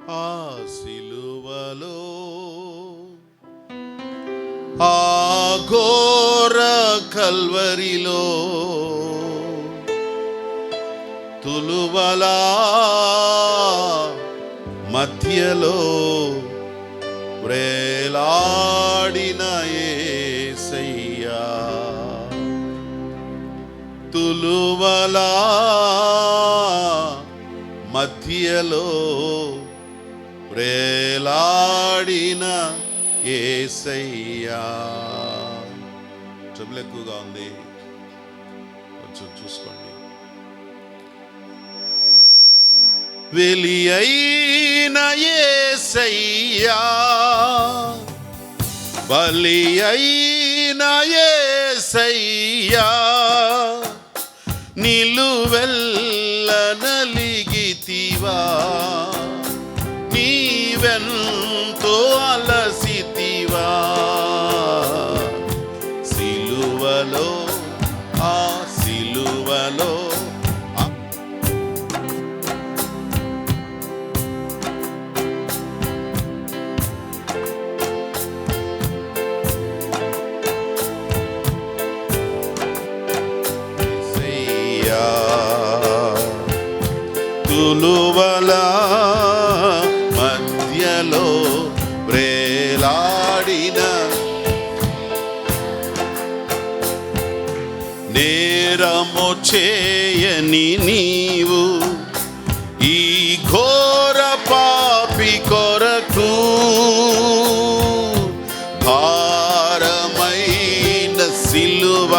ఆ సిలువలో ఆ ఘోర కల్వరిలో తులువలా మధ్యలో వ్రేలాడిన యేసయ్యా, తులువలా మధ్యలో వ్రేలాడిన యేసయ్యా. ట్రబుల్ ఎక్కువగా ఉంది, కొంచెం చూసుకోండి. వెలి అయిన యేసయ్యా, బలి అయిన యేసయ్యా, నిలువెల్ల నలిగితివా, నీవెంతో అలసితివా, సిలువలో ఆ సిలువలో తులువలా మధ్యలో వ్రేలాడిన, నేరము చేయని నీవు ఈ ఘోర పాపి కొరకు భారమైన సిలువ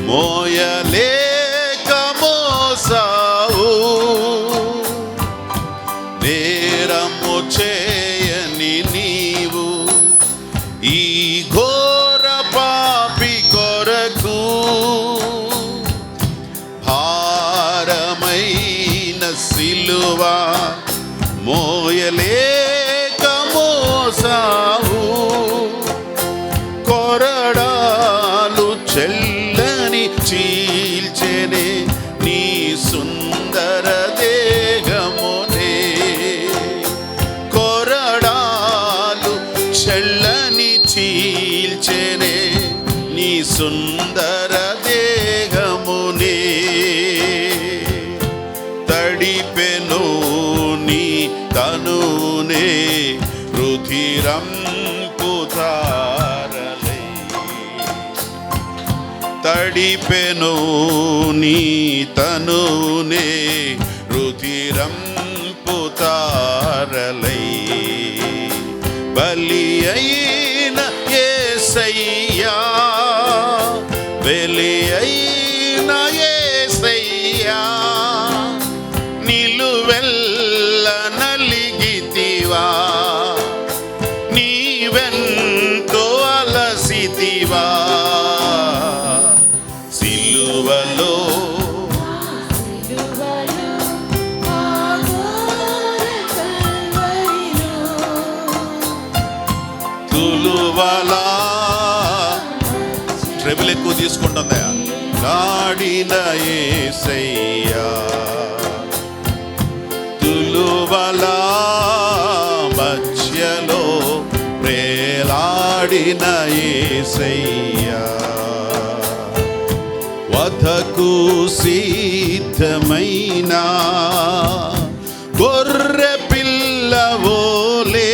మోయలేక మోసావు, నేరము చేయని నీవు ఈ ఘోర పాపి కొరకు భారమైన సిలువ మోయలేక మోసావు, కొరడాలు చెల్లని చీల్చెనే నీ సుందర దేహమునే, కొరడాలు చెల్లని చీల్చెనే నీ సుందర దేహమునే, తడిపెను నీ తనునే రుధిరంపు ధారలై, తడిపెను నీ తనునే రుధిరంపు తారలై, బలి అయిన యేసయ్యా, బలి అయిన యేసయ్యా, నిలువెల్ల నలిగితివా, నీవెంతో అలసితివా, సిలువలో తులువలా, ట్రెబుల్ ఎక్కువ తీసుకుంటుందా, లాడిన యేసయ్యా, తులువలా మధ్యలో వ్రేలాడిన యేసయ్యా, వధకు సిద్ధమైన గొర్రె పిల్లవోలే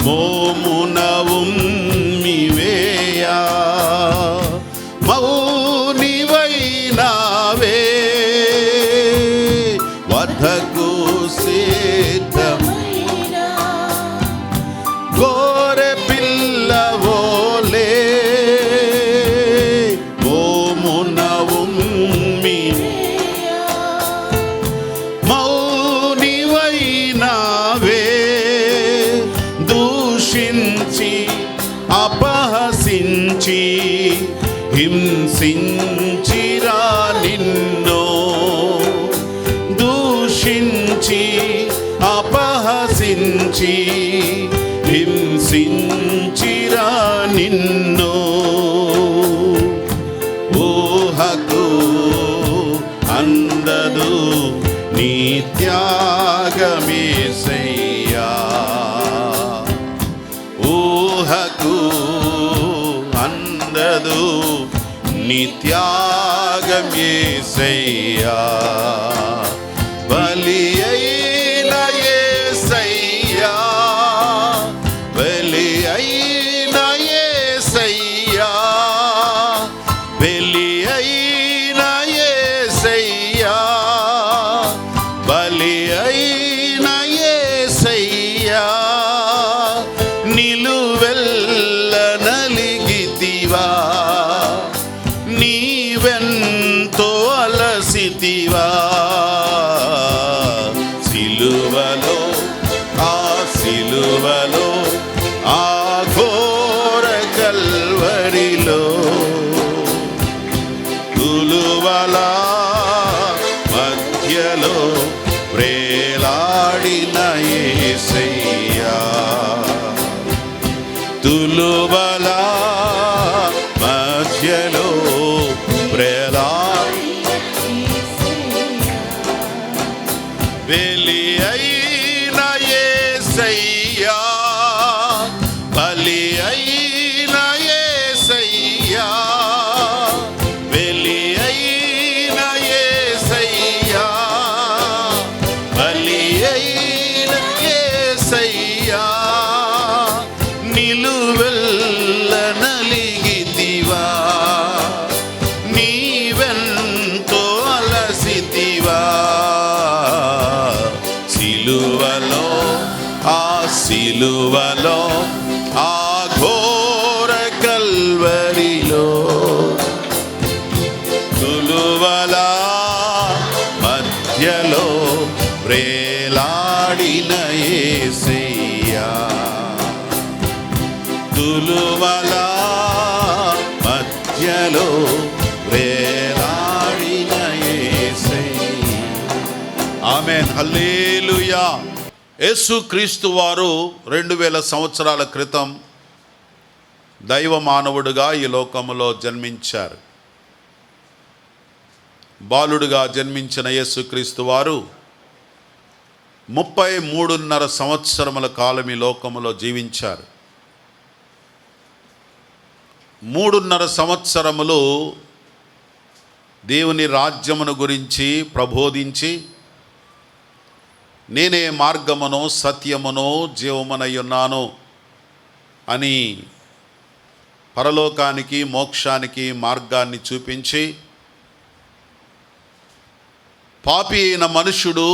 మోమున ఉమ్మివేయా, మౌనివైనావే, వధకు సిద్ధమైన గొర్రె పిల్లవోలే మోమున ఉమ్మివేయా, మౌనివైనావే, దూషించి అపహసించి హింసించిరా నిన్నో, దూషించి అపహసించి హింసించిరా నిన్నో, ఊహకు అందదు నీ త్యాగమేసయ్యా ఊహకు అందదు నీ త్యాగమేసయ్యా బలి అయిన యేసయ్యా బలి అయిన యేసయ్యా బలి అయిన యేసయ్యా బలి అయిన యేసయ్యా నిలువెల్ల నలిగితివా నీవెంతో అలసితివా సిలువలో ఆ సిలువలో ఆ ఘోర కల్వరిలో తులువల మధ్యలో ప్రేలాడిన యేసయ్యా తులువల మధ్యలో బలి అయిన యేసయ్యా బలి అయిన యేసయ్యా బలి అయిన యేసయ్యా బలి అయిన యేసయ్యా నిలువెల్ల నలిగితివా నీవెంతో అలసితివా సిలువలో ఆ సిలువలో ఆ ఘోర కల్వరిలో తులువల మధ్యలో ప్రేలాడిన యేసయ్యా తులువల మధ్యలో ప్రేలాడిన యేసయ్యా ఆమేన్ హల్లెలూయా. యేసుక్రీస్తు వారు 2000 సంవత్సరాల క్రితం దైవ మానవుడుగా ఈ లోకములో జన్మించారు. బాలుడుగా జన్మించిన యేసుక్రీస్తు వారు 33.5 సంవత్సరముల కాలం ఈ లోకములో జీవించారు. 3.5 సంవత్సరములు దేవుని రాజ్యమును గురించి ప్రబోధించి నేనే మార్గమును సత్యమును జీవమునై ఉన్నాను అని పరలోకానికి మోక్షానికి మార్గాన్ని చూపించి పాపి అయిన మనుష్యుడు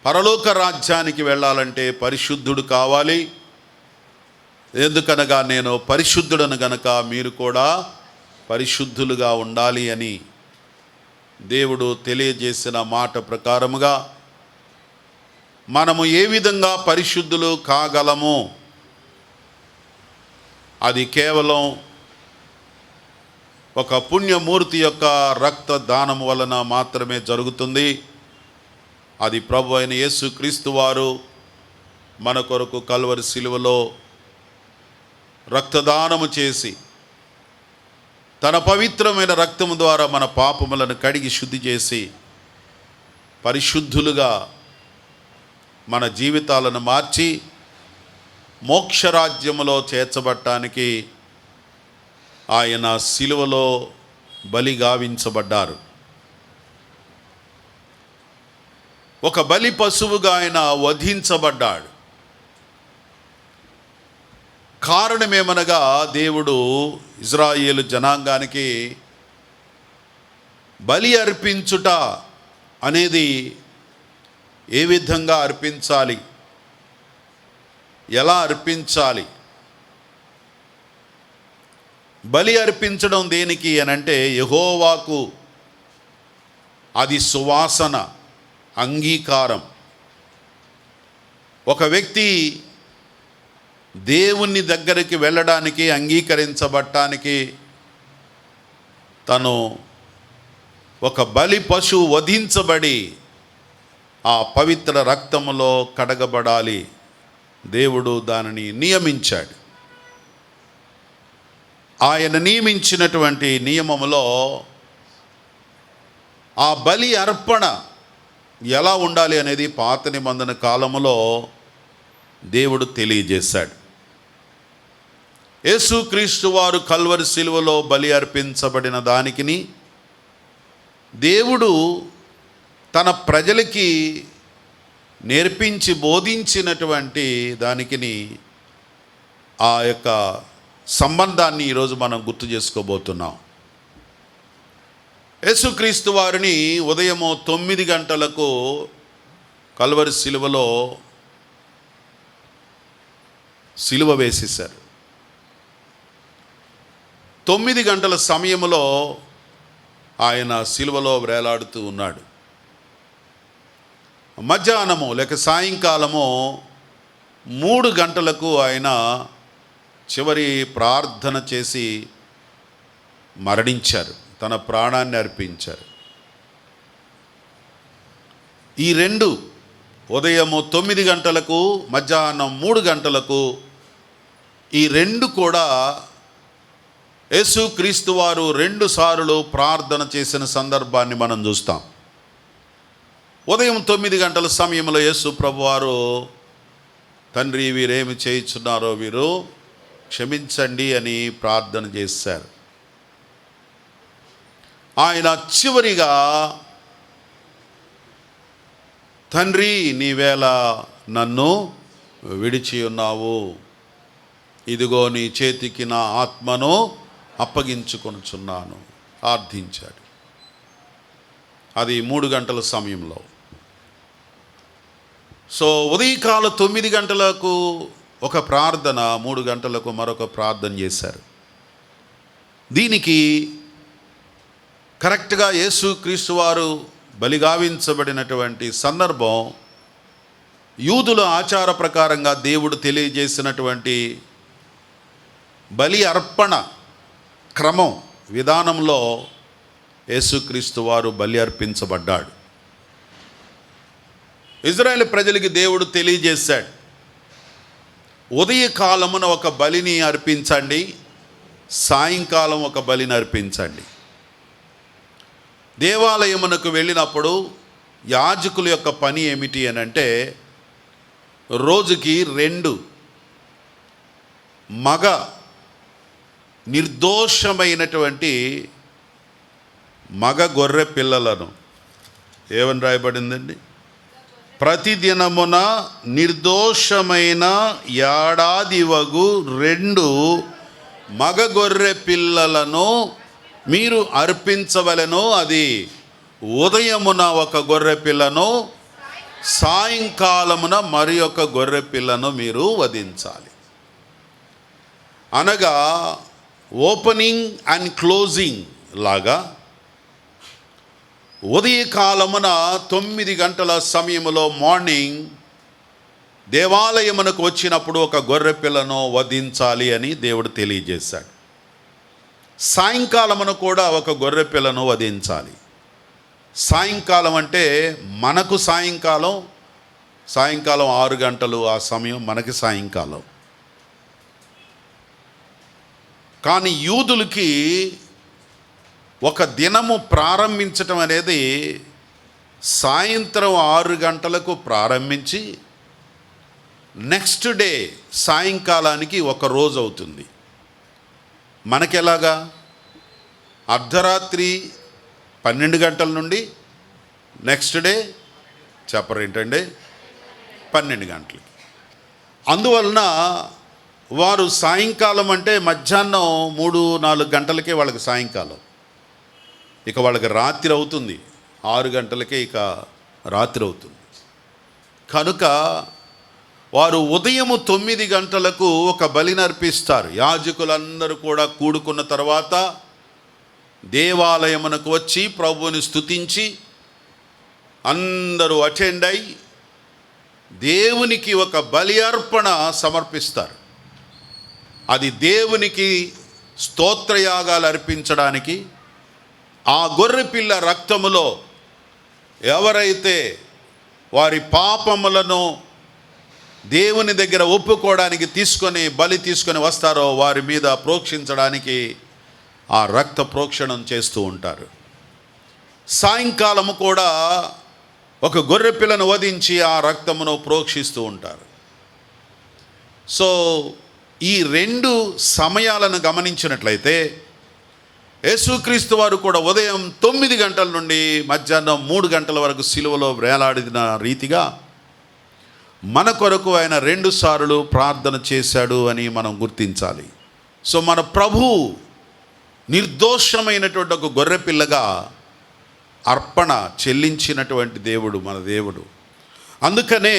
పరలోక రాజ్యానికి వెళ్ళాలంటే పరిశుద్ధుడు కావాలి, ఎందుకనగా నేను పరిశుద్ధుడను గనక మీరు కూడా పరిశుద్ధులుగా ఉండాలి అని దేవుడు తెలియజేసిన మాట ప్రకారముగా మనము ఏ విధంగా పరిశుద్ధులు కాగలము, అది కేవలం ఒక పుణ్యమూర్తి యొక్క రక్త దానం వలన మాత్రమే జరుగుతుంది. అది ప్రభు అయిన యేసుక్రీస్తు వారు మన కొరకు కల్వరి శిలువలో రక్తదానము చేసి తన పవిత్రమైన రక్తము ద్వారా మన పాపములను కడిగి శుద్ధి చేసి పరిశుద్ధులుగా మన జీవితాలను మార్చి మోక్షరాజ్యములో చేర్చబడటానికి ఆయన శిలువలో బలిగావించబడ్డారు. ఒక బలి పశువుగా ఆయన వధించబడ్డాడు. కారణమేమనగా దేవుడు ఇజ్రాయేలు జనాంగానికి బలి అర్పించుట అనేది ఏ విధంగా అర్పించాలి, ఎలా అర్పించాలి, బలి అర్పించడం దేనికి అనంటే యెహోవాకు అది సువాసన, అంగీకారం. ఒక వ్యక్తి దేవుని దగ్గరికి వెళ్ళడానికి అంగీకరించబడటానికి తను ఒక బలి పశువు వధించబడి ఆ పవిత్ర రక్తములో కడగబడాలి. దేవుడు దానిని నియమించాడు. ఆయన నియమించినటువంటి నియమములో ఆ బలి అర్పణ ఎలా ఉండాలి అనేది పాత నిబంధన కాలములో దేవుడు తెలియజేశాడు. యేసుక్రీస్తు వారు కల్వరి శిలువలో బలి అర్పించబడిన దానికిని దేవుడు తన ప్రజలకి నేర్పించి బోధించినటువంటి దానికిని ఆ యొక్క సంబంధాన్ని ఈరోజు మనం గుర్తు చేసుకోబోతున్నాం. యేసుక్రీస్తు వారిని ఉదయము 9 గంటలకు కల్వరి శిలువలో శిలువ వేసేశారు. 9 గంటల సమయంలో ఆయన శిలువలో వేలాడుతూ ఉన్నాడు. మధ్యాహ్నము లేక సాయంకాలము 3 గంటలకు ఆయన చివరి ప్రార్థన చేసి మరణించారు, తన ప్రాణాన్ని అర్పించారు. ఈ రెండు, ఉదయము 9 గంటలకు మధ్యాహ్నం 3 గంటలకు, ఈ రెండు కూడా యేసుక్రీస్తు వారు 2 సార్లు ప్రార్థన చేసిన సందర్భాన్ని మనం చూస్తాం. ఉదయం 9 గంటల సమయంలో యేసు ప్రభువారు, తండ్రి వీరేమి చేయుచున్నారో వీరు క్షమించండి అని ప్రార్థన చేశారు. ఆయన చివరిగా, తండ్రి నీవేళ నన్ను విడిచి ఉన్నావు, ఇదిగో నీ చేతికి నా ఆత్మను అప్పగించుకొనుచున్నాను ప్రార్థించాడు. అది 3 గంటల సమయంలో. సో ఉదయకాల 9 గంటలకు ఒక ప్రార్థన, 3 గంటలకు మరొక ప్రార్థన చేశారు. దీనికి కరెక్ట్గా యేసుక్రీస్తు వారు బలిగావించబడినటువంటి సందర్భం యూదుల ఆచార ప్రకారంగా దేవుడు తెలియజేసినటువంటి బలి అర్పణ క్రమం విధానంలో యేసుక్రీస్తు వారు బలి అర్పించబడ్డాడు. ఇజ్రాయేల్ ప్రజలకి దేవుడు తెలియజేశాడు, ఉదయకాలమున ఒక బలిని అర్పించండి, సాయంకాలం ఒక బలిని అర్పించండి. దేవాలయమునకు వెళ్ళినప్పుడు యాజకుల యొక్క పని ఏమిటి అని అంటే, రోజుకి 2 మగ నిర్దోషమైనటువంటి మగ గొర్రె పిల్లలను, ఏమని రాయబడిందండి, ప్రతిదినమున నిర్దోషమైన ఏడాదివగు 2 మగ గొర్రె పిల్లలను మీరు అర్పించవలెను. అది ఉదయమున ఒక గొర్రె పిల్లను, సాయంకాలమున మరి ఒక గొర్రె పిల్లను మీరు వధించాలి. అనగా ఓపెనింగ్ అండ్ క్లోజింగ్ లాగా ఉదయకాలమున 9 గంటల సమయంలో మార్నింగ్ దేవాలయమునకు వచ్చినప్పుడు ఒక గొర్రె పిల్లను వధించాలి అని దేవుడు తెలియజేశాడు. సాయంకాలమున కూడా ఒక గొర్రె పిల్లను వధించాలి. సాయంకాలం అంటే మనకు సాయంకాలం 6 గంటలు ఆ సమయం మనకి సాయంకాలం. కానీ యూదులకి ఒక దినము ప్రారంభించటం అనేది సాయంత్రం 6 గంటలకు ప్రారంభించి నెక్స్ట్ డే సాయంకాలానికి ఒక రోజు అవుతుంది. మనకెలాగా అర్ధరాత్రి 12 గంటల నుండి నెక్స్ట్ డే చెప్పరేంటండి 12 గంటలకి. అందువలన వారు సాయంకాలం అంటే మధ్యాహ్నం 3-4 గంటలకే వాళ్ళకి సాయంకాలం, ఇక వాళ్ళకి రాత్రి అవుతుంది. 6 గంటలకే ఇక రాత్రి అవుతుంది. కనుక వారు ఉదయము 9 గంటలకు ఒక బలిని అర్పిస్తారు. యాజకులందరూ కూడా కూడుకున్న తర్వాత దేవాలయమునకు వచ్చి ప్రభువుని స్తుతించి అందరూ అటెండ్ అయి దేవునికి ఒక బలి అర్పణ సమర్పిస్తారు. అది దేవునికి స్తోత్రయాగాలు అర్పించడానికి, ఆ గొర్రెపిల్ల రక్తములో ఎవరైతే వారి పాపములను దేవుని దగ్గర ఒప్పుకోవడానికి బలి తీసుకొని వస్తారో వారి మీద ప్రోక్షించడానికి ఆ రక్త ప్రోక్షణం చేస్తూ ఉంటారు. సాయంకాలము కూడా ఒక గొర్రె పిల్లను వధించి ఆ రక్తమును ప్రోక్షిస్తూ ఉంటారు. సో ఈ రెండు సమయాలను గమనించినట్లయితే యేసుక్రీస్తు వారు కూడా ఉదయం 9 గంటల నుండి మధ్యాహ్నం 3 గంటల వరకు సిలువలో వేలాడిన రీతిగా మన కొరకు ఆయన 2 సార్లు ప్రార్థన చేశాడు అని మనం గుర్తించాలి. సో మన ప్రభు నిర్దోషమైనటువంటి ఒక గొర్రె పిల్లగా అర్పణ చెల్లించినటువంటి దేవుడు మన దేవుడు. అందుకనే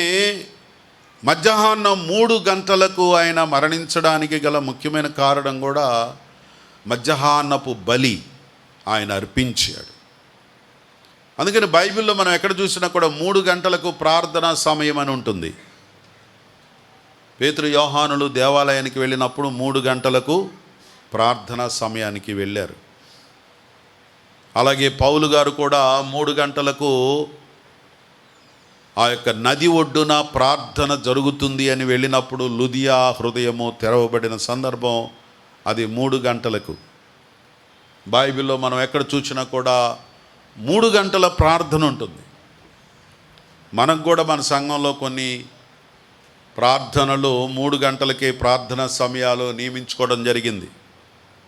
మధ్యాహ్నం 3 గంటలకు ఆయన మరణించడానికి గల ముఖ్యమైన కారణం కూడా మధ్యాహ్నపు బలి ఆయన అర్పించాడు. అందుకని బైబిల్లో మనం ఎక్కడ చూసినా కూడా 3 గంటలకు ప్రార్థనా సమయం అని ఉంటుంది. పేతురు యోహానులు దేవాలయానికి వెళ్ళినప్పుడు 3 గంటలకు ప్రార్థనా సమయానికి వెళ్ళారు. అలాగే పౌలు గారు కూడా 3 గంటలకు ఆ యొక్క నది ఒడ్డున ప్రార్థన జరుగుతుంది అని వెళ్ళినప్పుడు లుదియా హృదయము తెరవబడిన సందర్భం అది 3 గంటలకు. బైబిల్లో మనం ఎక్కడ చూసినా కూడా 3 గంటల ప్రార్థన ఉంటుంది. మనకు కూడా మన సంఘంలో కొన్ని ప్రార్థనలు 3 గంటలకే ప్రార్థన సమయాలు నియమించుకోవడం జరిగింది.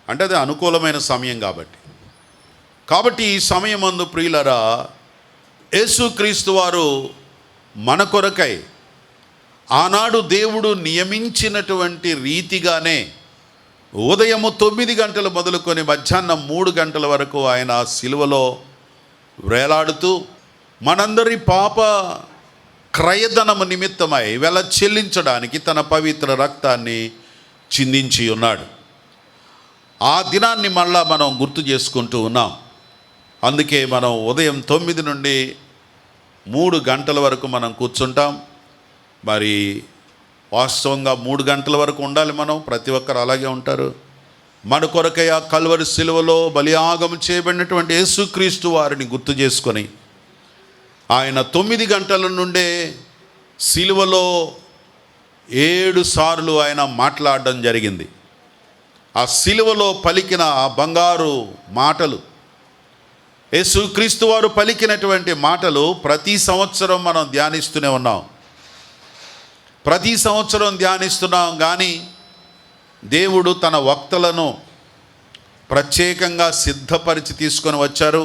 అంటే అది అనుకూలమైన సమయం కాబట్టి ఈ సమయమందు ప్రియులరా యేసుక్రీస్తు వారు మన కొరకై ఆనాడు దేవుడు నియమించినటువంటి రీతిగానే ఉదయము 9 గంటలు మొదలుకొని మధ్యాహ్నం 3 గంటల వరకు ఆయన సిలువలో వేలాడుతూ మనందరి పాప క్రయధనము నిమిత్తమై వెల చెల్లించడానికి తన పవిత్ర రక్తాన్ని చిందించి ఉన్నాడు. ఆ దినాన్ని మళ్ళా మనం గుర్తు చేసుకుంటూ ఉన్నాం. అందుకే మనం ఉదయం 9 నుండి 3 గంటల వరకు మనం కూర్చుంటాం. మరి వాస్తవంగా 3 గంటల వరకు ఉండాలి మనం, ప్రతి ఒక్కరు అలాగే ఉంటారు. మన కొరకై ఆ కల్వరి సిలువలో బలియాగం చేయబడినటువంటి యేసుక్రీస్తు వారిని గుర్తు చేసుకొని ఆయన 9 గంటల నుండే సిలువలో 7 సార్లు ఆయన మాట్లాడడం జరిగింది. ఆ సిలువలో పలికిన ఆ బంగారు మాటలు, యేసుక్రీస్తు వారు పలికినటువంటి మాటలు ప్రతి సంవత్సరం మనం ధ్యానిస్తూనే ఉన్నాం. ప్రతి సంవత్సరం ధ్యానిస్తున్నాం. కానీ దేవుడు తన వక్తలను ప్రత్యేకంగా సిద్ధపరిచి తీసుకొని వచ్చారు.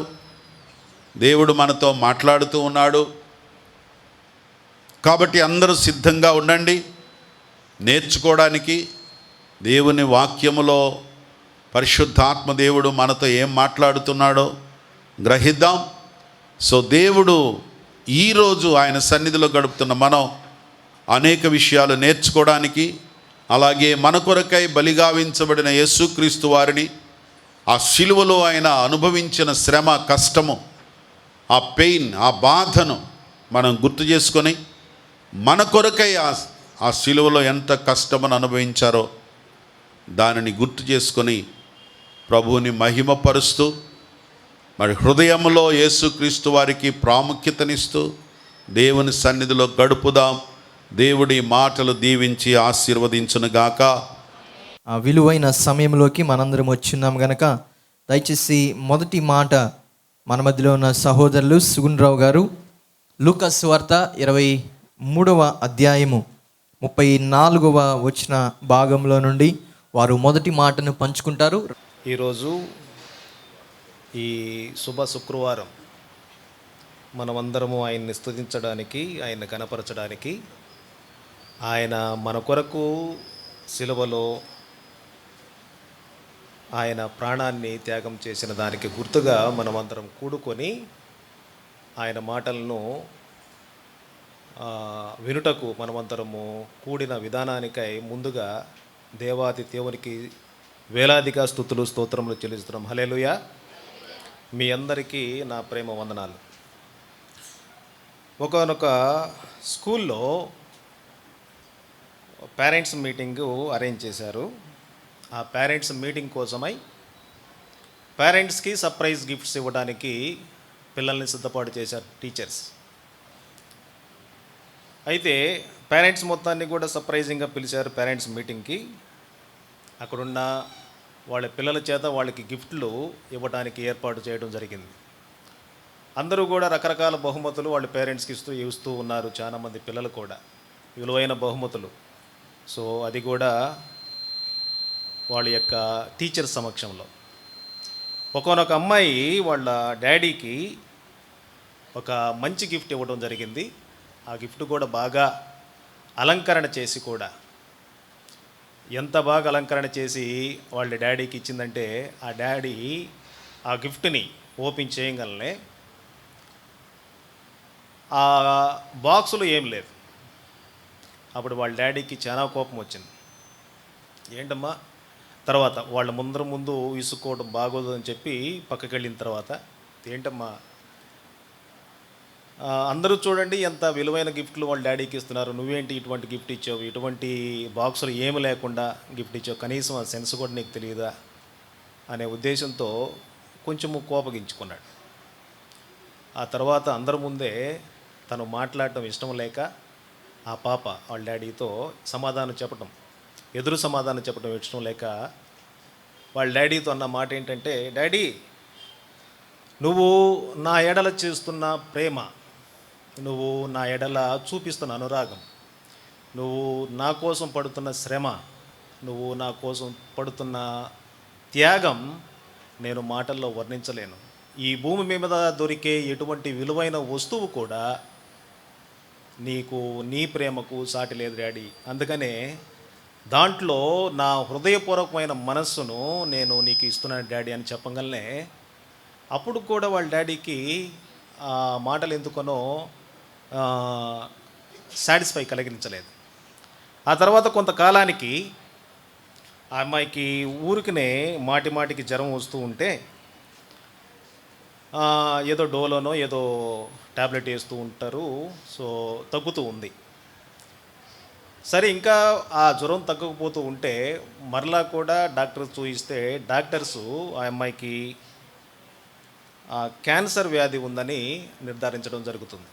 దేవుడు మనతో మాట్లాడుతూ ఉన్నాడు. కాబట్టి అందరూ సిద్ధంగా ఉండండి నేర్చుకోవడానికి. దేవుని వాక్యములో పరిశుద్ధాత్మ దేవుడు మనతో ఏం మాట్లాడుతున్నాడో గ్రహిద్దాం. సో దేవుడు ఈరోజు ఆయన సన్నిధిలో గడుపుతున్న మనం అనేక విషయాలు నేర్చుకోవడానికి, అలాగే మన కొరకై బలిగావించబడిన యేసుక్రీస్తు వారిని ఆ శిలువలో ఆయన అనుభవించిన శ్రమ, కష్టము, ఆ పెయిన్, ఆ బాధను మనం గుర్తు చేసుకొని మన కొరకై ఆ శిలువలో ఎంత కష్టమును అనుభవించారో దానిని గుర్తు చేసుకొని ప్రభువుని మహిమపరుస్తూ మరి హృదయంలో యేసుక్రీస్తు వారికి ప్రాముఖ్యతనిస్తూ దేవుని సన్నిధిలో గడుపుదాం. దేవుడి మాటలు దీవించి ఆశీర్వదించునుగాక. ఆ విలువైన సమయంలోకి మనందరం వచ్చిన్నాం గనక దయచేసి మొదటి మాట మన మధ్యలో ఉన్న సహోదరులు సుగుణరావు గారు లూకాసు సువార్త 23వ అధ్యాయము 34వ వచన భాగంలో నుండి వారు మొదటి మాటను పంచుకుంటారు. ఈరోజు ఈ శుభ శుక్రవారం మనమందరము ఆయన్ని స్తుతించడానికి, ఆయన్ని కనపరచడానికి, ఆయన మన కొరకు సిలువలో ఆయన ప్రాణాన్ని త్యాగం చేసిన దానికి గుర్తుగా మనమందరం కూడుకొని ఆయన మాటలను వినుటకు మనమందరము కూడిన విధానానికై ముందుగా దేవాది దేవునికి వేలాదిగా స్తుతులు స్తోత్రములు చెల్లిస్తున్నాం. హల్లెలూయా. మీ అందరికీ నా ప్రేమ వందనాలు. ఒకనొక స్కూల్లో పేరెంట్స్ మీటింగు అరేంజ్ చేశారు. ఆ పేరెంట్స్ మీటింగ్ కోసమై పేరెంట్స్కి సర్ప్రైజ్ గిఫ్ట్స్ ఇవ్వడానికి పిల్లల్ని సిద్ధపాటు చేశారు టీచర్స్. అయితే పేరెంట్స్ మొత్తాన్ని కూడా సర్ప్రైజింగ్గా పిలిచారు పేరెంట్స్ మీటింగ్కి. అక్కడున్న వాళ్ళ పిల్లల చేత వాళ్ళకి గిఫ్ట్లు ఇవ్వడానికి ఏర్పాటు చేయడం జరిగింది. అందరూ కూడా రకరకాల బహుమతులు వాళ్ళ పేరెంట్స్కి ఇస్తూ ఉన్నారు. చాలామంది పిల్లలు కూడా విలువైన బహుమతులు. సో అది కూడా వాళ్ళ యొక్క టీచర్ సమక్షంలో. ఒకానొక అమ్మాయి వాళ్ళ డాడీకి ఒక మంచి గిఫ్ట్ ఇవ్వడం జరిగింది. ఆ గిఫ్ట్ కూడా బాగా అలంకరణ చేసి కూడా, ఎంత బాగా అలంకరణ చేసి వాళ్ళ డాడీకి ఇచ్చిందంటే, ఆ డాడీ ఆ గిఫ్ట్ని ఓపెన్ చేయగలనే ఆ బాక్సులో ఏం లేదు. అప్పుడు వాళ్ళ డాడీకి చాలా కోపం వచ్చింది. ఏంటమ్మా, తర్వాత వాళ్ళ ముందు విసుక్కోవడం బాగోదు అని చెప్పి పక్కకి వెళ్ళిన తర్వాత, ఏంటమ్మా అందరూ చూడండి ఎంత విలువైన గిఫ్ట్లు వాళ్ళ డాడీకి ఇస్తున్నారు, నువ్వేంటి ఇటువంటి గిఫ్ట్ ఇచ్చావు, ఇటువంటి బాక్సులు ఏమి లేకుండా గిఫ్ట్ ఇచ్చావు, కనీసం ఆ సెన్స్ కూడా నీకు తెలియదా అనే ఉద్దేశంతో కొంచెము కోపగించుకున్నాడు. ఆ తర్వాత అందరి ముందే తను మాట్లాడటం ఇష్టం లేక ఆ పాప వాళ్ళ డాడీతో ఎదురు సమాధానం చెప్పడం ఇష్టం లేక వాళ్ళ డాడీతో అన్న మాట ఏంటంటే, డాడీ నువ్వు నా ఎడల చేస్తున్న ప్రేమ, నువ్వు నా ఎడల చూపిస్తున్న అనురాగం, నువ్వు నా కోసం పడుతున్న శ్రమ, నువ్వు నా కోసం పడుతున్న త్యాగం నేను మాటల్లో వర్ణించలేను. ఈ భూమి మీద దొరికే ఎటువంటి విలువైన వస్తువు కూడా నీకు నీ ప్రేమకు సాటి లేదు డాడీ. అందుకనే దాంట్లో నా హృదయపూర్వకమైన మనస్సును నేను నీకు ఇస్తున్నాను డాడీ అని చెప్పగలనే. అప్పుడు కూడా వాళ్ళ డాడీకి ఆ మాటలు ఎందుకనో సాటిస్ఫై కలిగించలేదు. ఆ తర్వాత కొంతకాలానికి ఆ అమ్మాయికి ఊరికనే మాటికి జ్వరం వస్తూ ఉంటే ఏదో డోలోనో ఏదో ట్యాబ్లెట్ వేస్తూ ఉంటారు. సో తగ్గుతూ ఉంది. సరే, ఇంకా ఆ జ్వరం తగ్గకపోతూ ఉంటే మరలా కూడా డాక్టర్ చూయిస్తే డాక్టర్సు ఆ అమ్మాయికి క్యాన్సర్ వ్యాధి ఉందని నిర్ధారించడం జరుగుతుంది.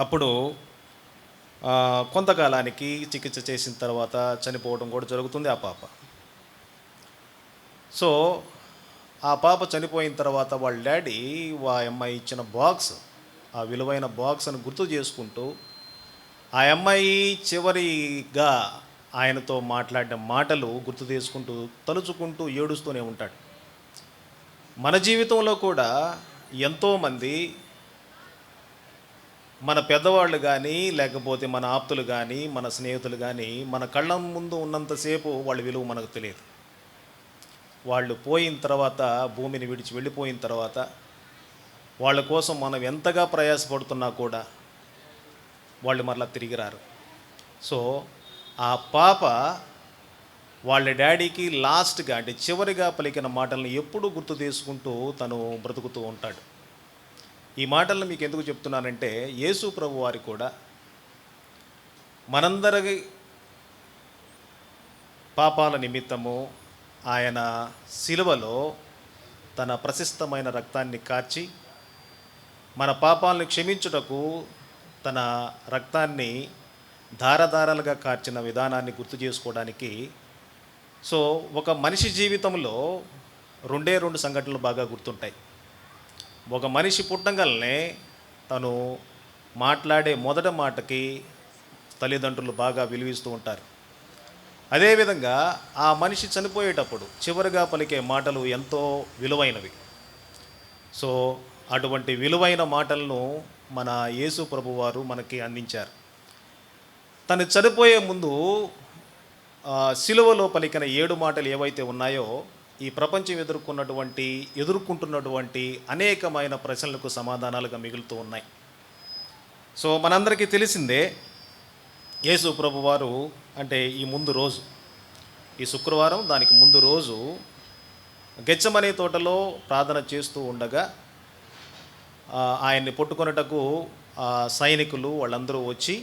అప్పుడు కొంతకాలానికి చికిత్స చేసిన తర్వాత చనిపోవడం కూడా జరుగుతుంది ఆ పాప. సో ఆ పాప చనిపోయిన తర్వాత వాళ్ళ డాడీ ఆ అమ్మాయి ఇచ్చిన బాక్స్, ఆ విలువైన బాక్స్ అని గుర్తు చేసుకుంటూ ఆ అమ్మాయి చివరిగా ఆయనతో మాట్లాడిన మాటలు గుర్తు చేసుకుంటూ తలుచుకుంటూ ఏడుస్తూనే ఉంటాడు. మన జీవితంలో కూడా ఎంతోమంది మన పెద్దవాళ్ళు కానీ, లేకపోతే మన ఆప్తులు కానీ, మన స్నేహితులు కానీ మన కళ్ళ ముందు ఉన్నంతసేపు వాళ్ళ విలువ మనకు తెలియదు. వాళ్ళు పోయిన తర్వాత, భూమిని విడిచి వెళ్ళిపోయిన తర్వాత వాళ్ళ కోసం మనం ఎంతగా ప్రయాసపడుతున్నా కూడా వాళ్ళు మరలా తిరిగి రారు. సో ఆ పాప వాళ్ళ డాడీకి లాస్ట్గా, అంటే చివరిగా పలికిన మాటలను ఎప్పుడూ గుర్తు చేసుకుంటూ తను బ్రతుకుతూ ఉంటాడు. ఈ మాటలను మీకు ఎందుకు చెప్తున్నానంటే, యేసు ప్రభు వారి కూడా మనందరి పాపాల నిమిత్తము ఆయన శిలువలో తన ప్రశస్తమైన రక్తాన్ని కార్చి మన పాపాలను క్షమించుటకు తన రక్తాన్ని ధారధారలుగా కార్చిన విధానాన్ని గుర్తు చేసుకోవడానికి. సో ఒక మనిషి జీవితంలో రెండే రెండు సంఘటనలు బాగా గుర్తుంటాయి. ఒక మనిషి పుట్టగలనే తను మాట్లాడే మొదటి మాటకి తల్లిదండ్రులు బాగా విలువిస్తూ ఉంటారు. అదేవిధంగా ఆ మనిషి చనిపోయేటప్పుడు చివరిగా పలికే మాటలు ఎంతో విలువైనవి. సో అటువంటి విలువైన మాటలను మన యేసు ప్రభువారు మనకి అందించారు. తను చనిపోయే ముందు సిలువలో పలికిన 7 మాటలు ఏవైతే ఉన్నాయో, ఈ ప్రపంచం ఎదుర్కొంటున్నటువంటి అనేకమైన ప్రశ్నలకు సమాధానాలుగా మిగులుతూ ఉన్నాయి. సో మనందరికీ తెలిసిందే, యేసు ప్రభువారు అంటే ఈ ముందు రోజు, ఈ శుక్రవారం దానికి ముందు రోజు గెత్సెమనే తోటలో ప్రార్థన చేస్తూ ఉండగా ఆయన్ని పట్టుకొనుటకు సైనికులు వాళ్ళందరూ వచ్చి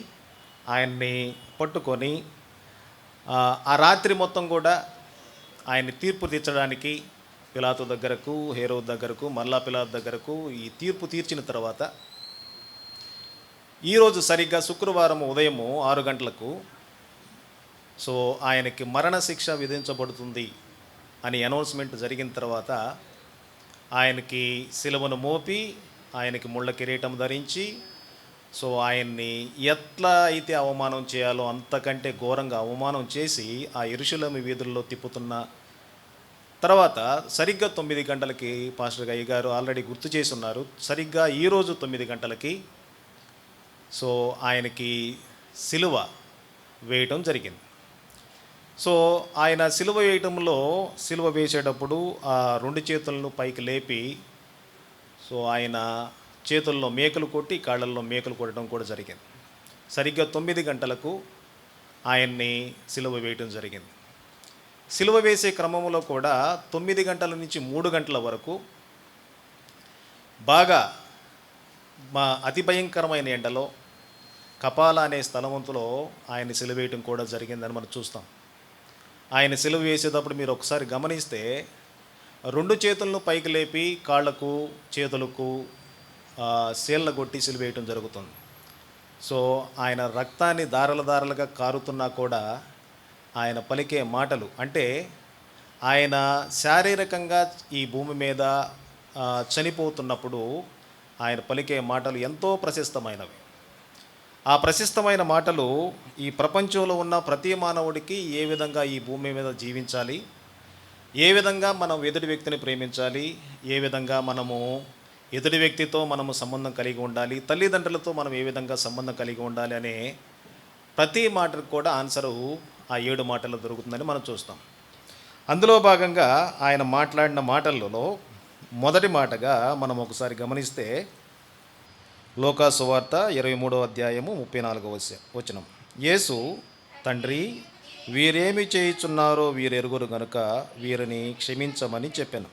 ఆయన్ని పట్టుకొని ఆ రాత్రి మొత్తం కూడా ఆయన్ని తీర్పు తీర్చడానికి పిలాతు దగ్గరకు, హేరోదు దగ్గరకు, మరలా పిలాతు దగ్గరకు ఈ తీర్పు తీర్చిన తర్వాత ఈరోజు సరిగ్గా శుక్రవారం ఉదయం 6 గంటలకు సో ఆయనకి మరణశిక్ష విధించబడుతుంది అని అనౌన్స్మెంట్ జరిగిన తర్వాత ఆయనకి శిలువను మోపి ఆయనకి ముళ్ళ కిరీటం ధరించి సో ఆయన్ని ఎట్లా అయితే అవమానం చేయాలో అంతకంటే ఘోరంగా అవమానం చేసి ఆ యెరూషలేము వీధుల్లో తిప్పుతున్న తర్వాత సరిగ్గా 9 గంటలకి పాస్టర్ అయ్య గారు ఆల్రెడీ గుర్తు చేసి ఉన్నారు. సరిగ్గా ఈరోజు 9 గంటలకి సో ఆయనకి సిలువ వేయటం జరిగింది. సో ఆయన సిలువ వేయటంలో సిలువ వేసేటప్పుడు ఆ 2 చేతులను పైకి లేపి సో ఆయన చేతుల్లో మేకలు కొట్టి కాళ్ళల్లో మేకలు కొట్టడం కూడా జరిగింది. సరిగ్గా 9 గంటలకు ఆయన్ని సిలువ వేయటం జరిగింది. సిలువ వేసే క్రమంలో కూడా 9 గంటల నుంచి 3 గంటల వరకు బాగా అతి భయంకరమైన ఎండలో కపాల అనే స్థలవంతులో ఆయన సిలువ వేయటం కూడా జరిగిందని మనం చూస్తాం. ఆయన సిలువ వేసేటప్పుడు మీరు ఒకసారి గమనిస్తే 2 చేతులను పైకి లేపి కాళ్ళకు చేతులకు సేళ్ళ కొట్టి సిలువ వేయటం జరుగుతుంది. సో ఆయన రక్తాన్ని దారలుగా కారుతున్నా కూడా ఆయన పలికే మాటలు అంటే ఆయన శారీరకంగా ఈ భూమి మీద చనిపోతున్నప్పుడు ఆయన పలికే మాటలు ఎంతో ప్రశస్తమైనవి. ఆ ప్రశస్తమైన మాటలు ఈ ప్రపంచంలో ఉన్న ప్రతి మానవుడికి ఏ విధంగా ఈ భూమి మీద జీవించాలి, ఏ విధంగా మనం ఎదుటి వ్యక్తిని ప్రేమించాలి, ఏ విధంగా మనము ఎదుటి వ్యక్తితో మనము సంబంధం కలిగి ఉండాలి, తల్లిదండ్రులతో మనం ఏ విధంగా సంబంధం కలిగి ఉండాలి అనే ప్రతి మాటకు కూడా ఆన్సరు ఆ 7 మాటల్లో దొరుకుతుందని మనం చూస్తాం. అందులో భాగంగా ఆయన మాట్లాడిన మాటలలో మొదటి మాటగా మనం ఒకసారి గమనిస్తే లూకా సువార్త 23వ అధ్యాయము 34వ వచనం. యేసు, తండ్రి, వీరేమి చేయుచున్నారో వీరెరుగురు గనుక వీరిని క్షమించమని చెప్పాను.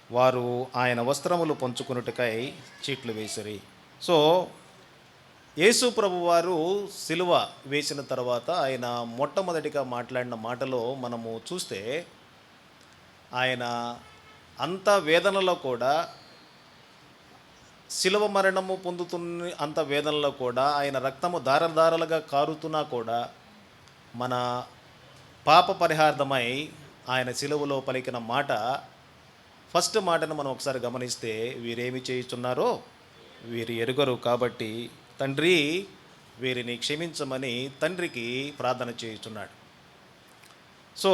వారు ఆయన వస్త్రములు పంచుకొనుటకై చీట్లు వేసిరి. సో యేసు ప్రభు వారు సిలువ వేసిన తర్వాత ఆయన మొట్టమొదటిగా మాట్లాడిన మాటలో మనము చూస్తే ఆయన అంత వేదనలో కూడా సిలువ మరణము పొందుతున్న అంత వేదనలో కూడా ఆయన రక్తము దారలుగా కారుతున్నా కూడా మన పాప పరిహార్థమై ఆయన సిలువలో పలికిన మాట ఫస్ట్ మాటను మనం ఒకసారి గమనిస్తే వీరేమి చేయుచున్నారో వీరు ఎరుగరు కాబట్టి తండ్రి వీరిని క్షమించమని తండ్రికి ప్రార్థన చేయుచున్నాడు. సో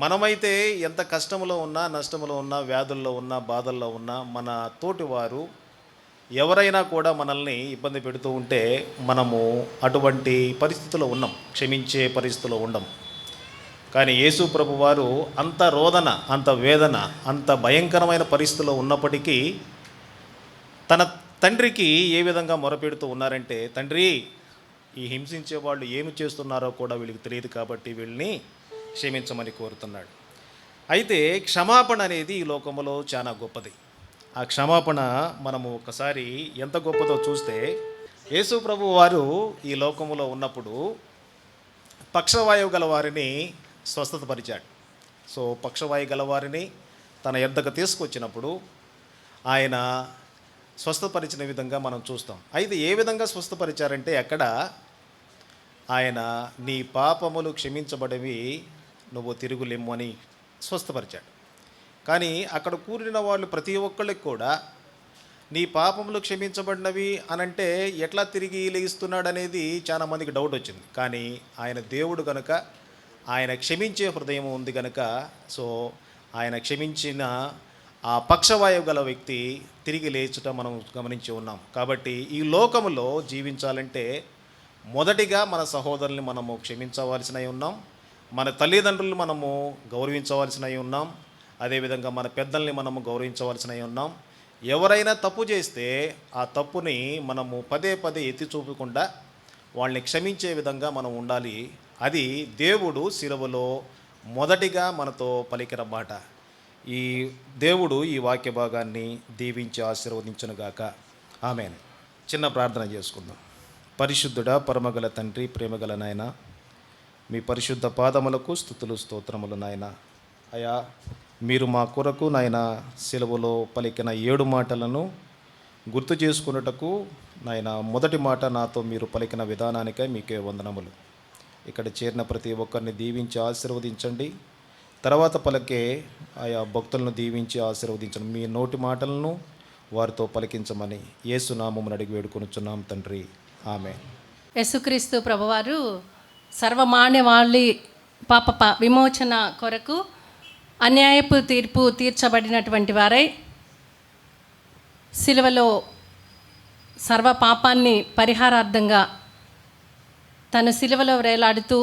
మనమైతే ఎంత కష్టంలో ఉన్నా, నష్టంలో ఉన్నా, వ్యాధుల్లో ఉన్నా, బాధల్లో ఉన్నా మన తోటివారు ఎవరైనా కూడా మనల్ని ఇబ్బంది పెడుతూ ఉంటే మనము అటువంటి పరిస్థితిలో ఉన్నాం, క్షమించే పరిస్థితిలో ఉండం. కానీ యేసు ప్రభు వారు అంత రోదన, అంత వేదన, అంత భయంకరమైన పరిస్థితిలో ఉన్నప్పటికీ తన తండ్రికి ఏ విధంగా మొరపెడుతూ ఉన్నారంటే, తండ్రి ఈ హింసించే వాళ్ళు ఏమి చేస్తున్నారో కూడా వీళ్ళకి తెలియదు కాబట్టి వీళ్ళని క్షమించమని కోరుతున్నాడు. అయితే క్షమాపణ అనేది ఈ లోకంలో చాలా గొప్పది. ఆ క్షమాపణ మనము ఒకసారి ఎంత గొప్పదో చూస్తే యేసు ప్రభు వారు ఈ లోకంలో ఉన్నప్పుడు పక్షవాయువు గల వారిని స్వస్థతపరిచాడు. సో పక్షవాయు గల వారిని తన యొద్దకు తీసుకొచ్చినప్పుడు ఆయన స్వస్థపరిచిన విధంగా మనం చూస్తాం. అయితే ఏ విధంగా స్వస్థపరిచారంటే అక్కడ ఆయన నీ పాపములు క్షమించబడవి, నువ్వు తిరుగులేము అని స్వస్థపరిచాడు. కానీ అక్కడ కూడిన వాళ్ళు ప్రతి ఒక్కళ్ళకి కూడా నీ పాపములు క్షమించబడినవి అనంటే ఎట్లా తిరిగి లేస్తున్నాడు అనేది చాలా మందికి డౌట్ వచ్చింది. కానీ ఆయన దేవుడు కనుక ఆయన క్షమించే హృదయం ఉంది కనుక సో ఆయన క్షమించిన ఆ పక్షవాయువు గల వ్యక్తి తిరిగి లేచుట మనం గమనించి ఉన్నాం. కాబట్టి ఈ లోకములో జీవించాలంటే మొదటిగా మన సహోదరుల్ని మనము క్షమించవలసినై ఉన్నాం, మన తల్లిదండ్రులను మనము గౌరవించవలసినై ఉన్నాం, అదేవిధంగా మన పెద్దల్ని మనము గౌరవించవలసినై ఉన్నాం. ఎవరైనా తప్పు చేస్తే ఆ తప్పుని మనము పదే ఎత్తి చూపకుండా వాళ్ళని క్షమించే విధంగా మనం ఉండాలి. అది దేవుడు సిలువలో మొదటిగా మనతో పలికిన మాట. ఈ దేవుడు ఈ వాక్య భాగాన్ని దీవించి ఆశీర్వదించునుగాక. ఆమేన్. చిన్న ప్రార్థన చేసుకుందాం. పరిశుద్ధుడా, పరమగల తండ్రి, ప్రేమగల నాయన, మీ పరిశుద్ధ పాదములకు స్తుతులు స్తోత్రములు నాయన. అయా మీరు మా కొరకు నాయన సిలువలో పలికిన 7 మాటలను గుర్తు చేసుకున్నటకు నాయన మొదటి మాట నాతో మీరు పలికిన విధానానికై మీకే వందనములు. ఇక్కడ చేరిన ప్రతి ఒక్కరిని దీవించి ఆశీర్వదించండి. తర్వాత పలికే ఆయా భక్తులను దీవించి ఆశీర్వదించండి. మీ నోటి మాటలను వారితో పలికించమని యేసు నామమున అడిగి వేడుకొనుచున్నాం తండ్రి, ఆమేన్. యేసుక్రీస్తు ప్రభువారు సర్వమానవాళి పాప విమోచన కొరకు అన్యాయపు తీర్పు తీర్చబడినటువంటి వారై సిలువలో సర్వ పాపాన్ని పరిహారార్థంగా తను సిలువలో వేలాడుతూ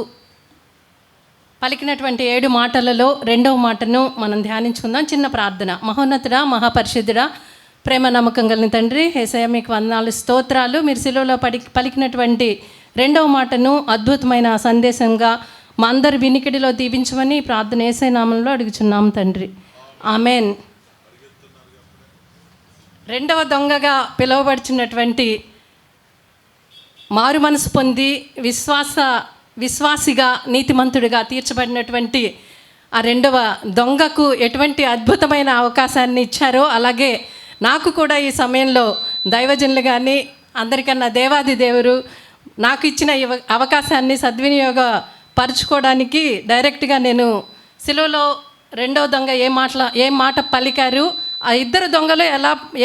పలికినటువంటి 7 మాటలలో 2వ మాటను మనం ధ్యానించుకుందాం. చిన్న ప్రార్థన. మహోన్నతుడా, మహాపరిశుద్ధుడా, ప్రేమ నమ్మకం కలిగిన తండ్రి, యేసయ్య మీకు వందనాలు, స్తోత్రాలు. మీరు సిలువలో పలికినటువంటి 2వ మాటను అద్భుతమైన సందేశంగా మా అందరి వినికిడిలో దీవించమని ప్రార్థన యేసయ్య నామంలో అడుగుచున్నాం తండ్రి, ఆమేన్. 2వ దొంగగా పిలువబడుచున్నటువంటి, మారు మనసు పొంది విశ్వాసిగా నీతిమంతుడిగా తీర్చబడినటువంటి ఆ 2వ దొంగకు ఎటువంటి అద్భుతమైన అవకాశాన్ని ఇచ్చారో, అలాగే నాకు కూడా ఈ సమయంలో దైవజనులు కానీ అందరికన్నా దేవాది దేవుడు నాకు ఇచ్చిన ఈ అవకాశాన్ని సద్వినియోగపరచుకోవడానికి డైరెక్ట్గా నేను సిలువలో 2వ దొంగ ఏ మాట పలికారు, ఆ 2 దొంగలు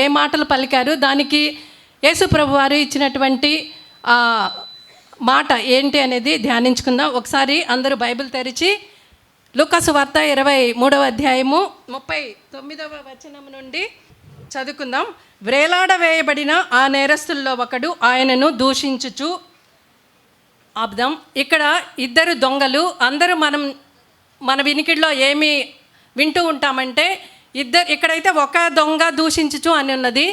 ఏ మాటలు పలికారు, దానికి యేసు ప్రభు వారు ఇచ్చినటువంటి మాట ఏంటి అనేది ధ్యానించుకుందాం. ఒకసారి అందరూ బైబిల్ తెరిచి లూకాసు వార్త 23వ అధ్యాయము 39వ వచనం నుండి చదువుకుందాం. వ్రేలాడవేయబడిన ఆ నేరస్తుల్లో ఒకడు ఆయనను దూషించుచు ఆపుదాం. ఇక్కడ 2 దొంగలు. అందరూ మన వినికిడిలో ఏమి వింటూ ఉంటామంటే ఇక్కడైతే ఒక దొంగ దూషించుచు అని ఉన్నది.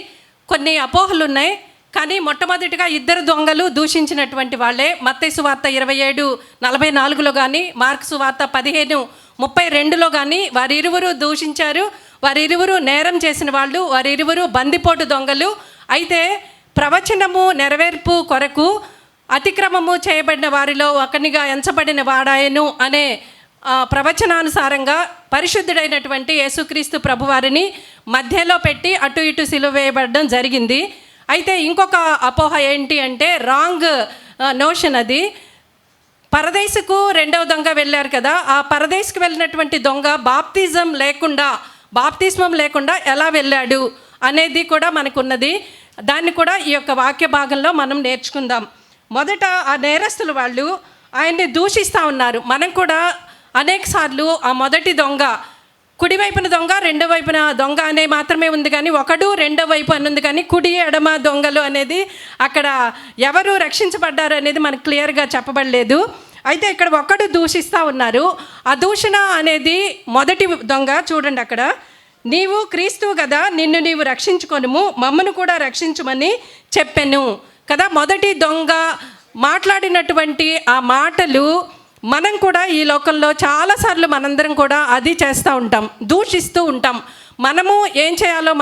కొన్ని అపోహలు ఉన్నాయి, కానీ మొట్టమొదటిగా 2 దొంగలు దూషించినటువంటి వాళ్ళే. మత్తయి సువార్త 27:44లో కానీ, మార్కు సువార్త 15:32లో కానీ వారిరువురు దూషించారు. వారిరువురు నేరం చేసిన వాళ్ళు, వారిరువురు బందిపోటు దొంగలు. అయితే ప్రవచనము నెరవేర్పు కొరకు అతిక్రమము చేయబడిన వారిలో ఒకనిగా ఎంచబడిన వాడాయను అనే ప్రవచనానుసారంగా పరిశుద్ధుడైనటువంటి యేసుక్రీస్తు ప్రభువారిని మధ్యలో పెట్టి అటు ఇటు సిలువ వేయబడడం జరిగింది. అయితే ఇంకొక అపోహ ఏంటి అంటే, రాంగ్ నోషన్ అది. పరదేశకు 2వ దొంగ వెళ్ళారు కదా, ఆ పరదేశకు వెళ్ళినటువంటి దొంగ బాప్తిస్మం లేకుండా ఎలా వెళ్ళాడు అనేది కూడా మనకున్నది. దాన్ని కూడా ఈ యొక్క వాక్య భాగంలో మనం నేర్చుకుందాం. మొదట ఆ నేరస్తులు వాళ్ళు ఆయన్ని దూషిస్తూ ఉన్నారు. మనం కూడా అనేకసార్లు ఆ మొదటి దొంగ, కుడివైపున దొంగ, 2వ వైపున దొంగ అనే మాత్రమే ఉంది, కానీ 1, 2వ వైపు అని ఉంది, కానీ కుడి ఎడమ దొంగలు అనేది అక్కడ ఎవరు రక్షించబడ్డారు అనేది మనకు క్లియర్గా చెప్పబడలేదు. అయితే ఇక్కడ ఒకడు దూషిస్తూ ఉన్నారు. ఆ దూషణ అనేది మొదటి దొంగ. చూడండి అక్కడ, నీవు క్రీస్తువు కదా, నిన్ను నీవు రక్షించుకొనుము, మమ్మను కూడా రక్షించుమని చెప్పెను కదా. మొదటి దొంగ మాట్లాడినటువంటి ఆ మాటలు మనం కూడా ఈ లోకంలో చాలాసార్లు మనందరం కూడా అది చేస్తూ ఉంటాం, దూషిస్తూ ఉంటాం. మనము ఏం చేయాలో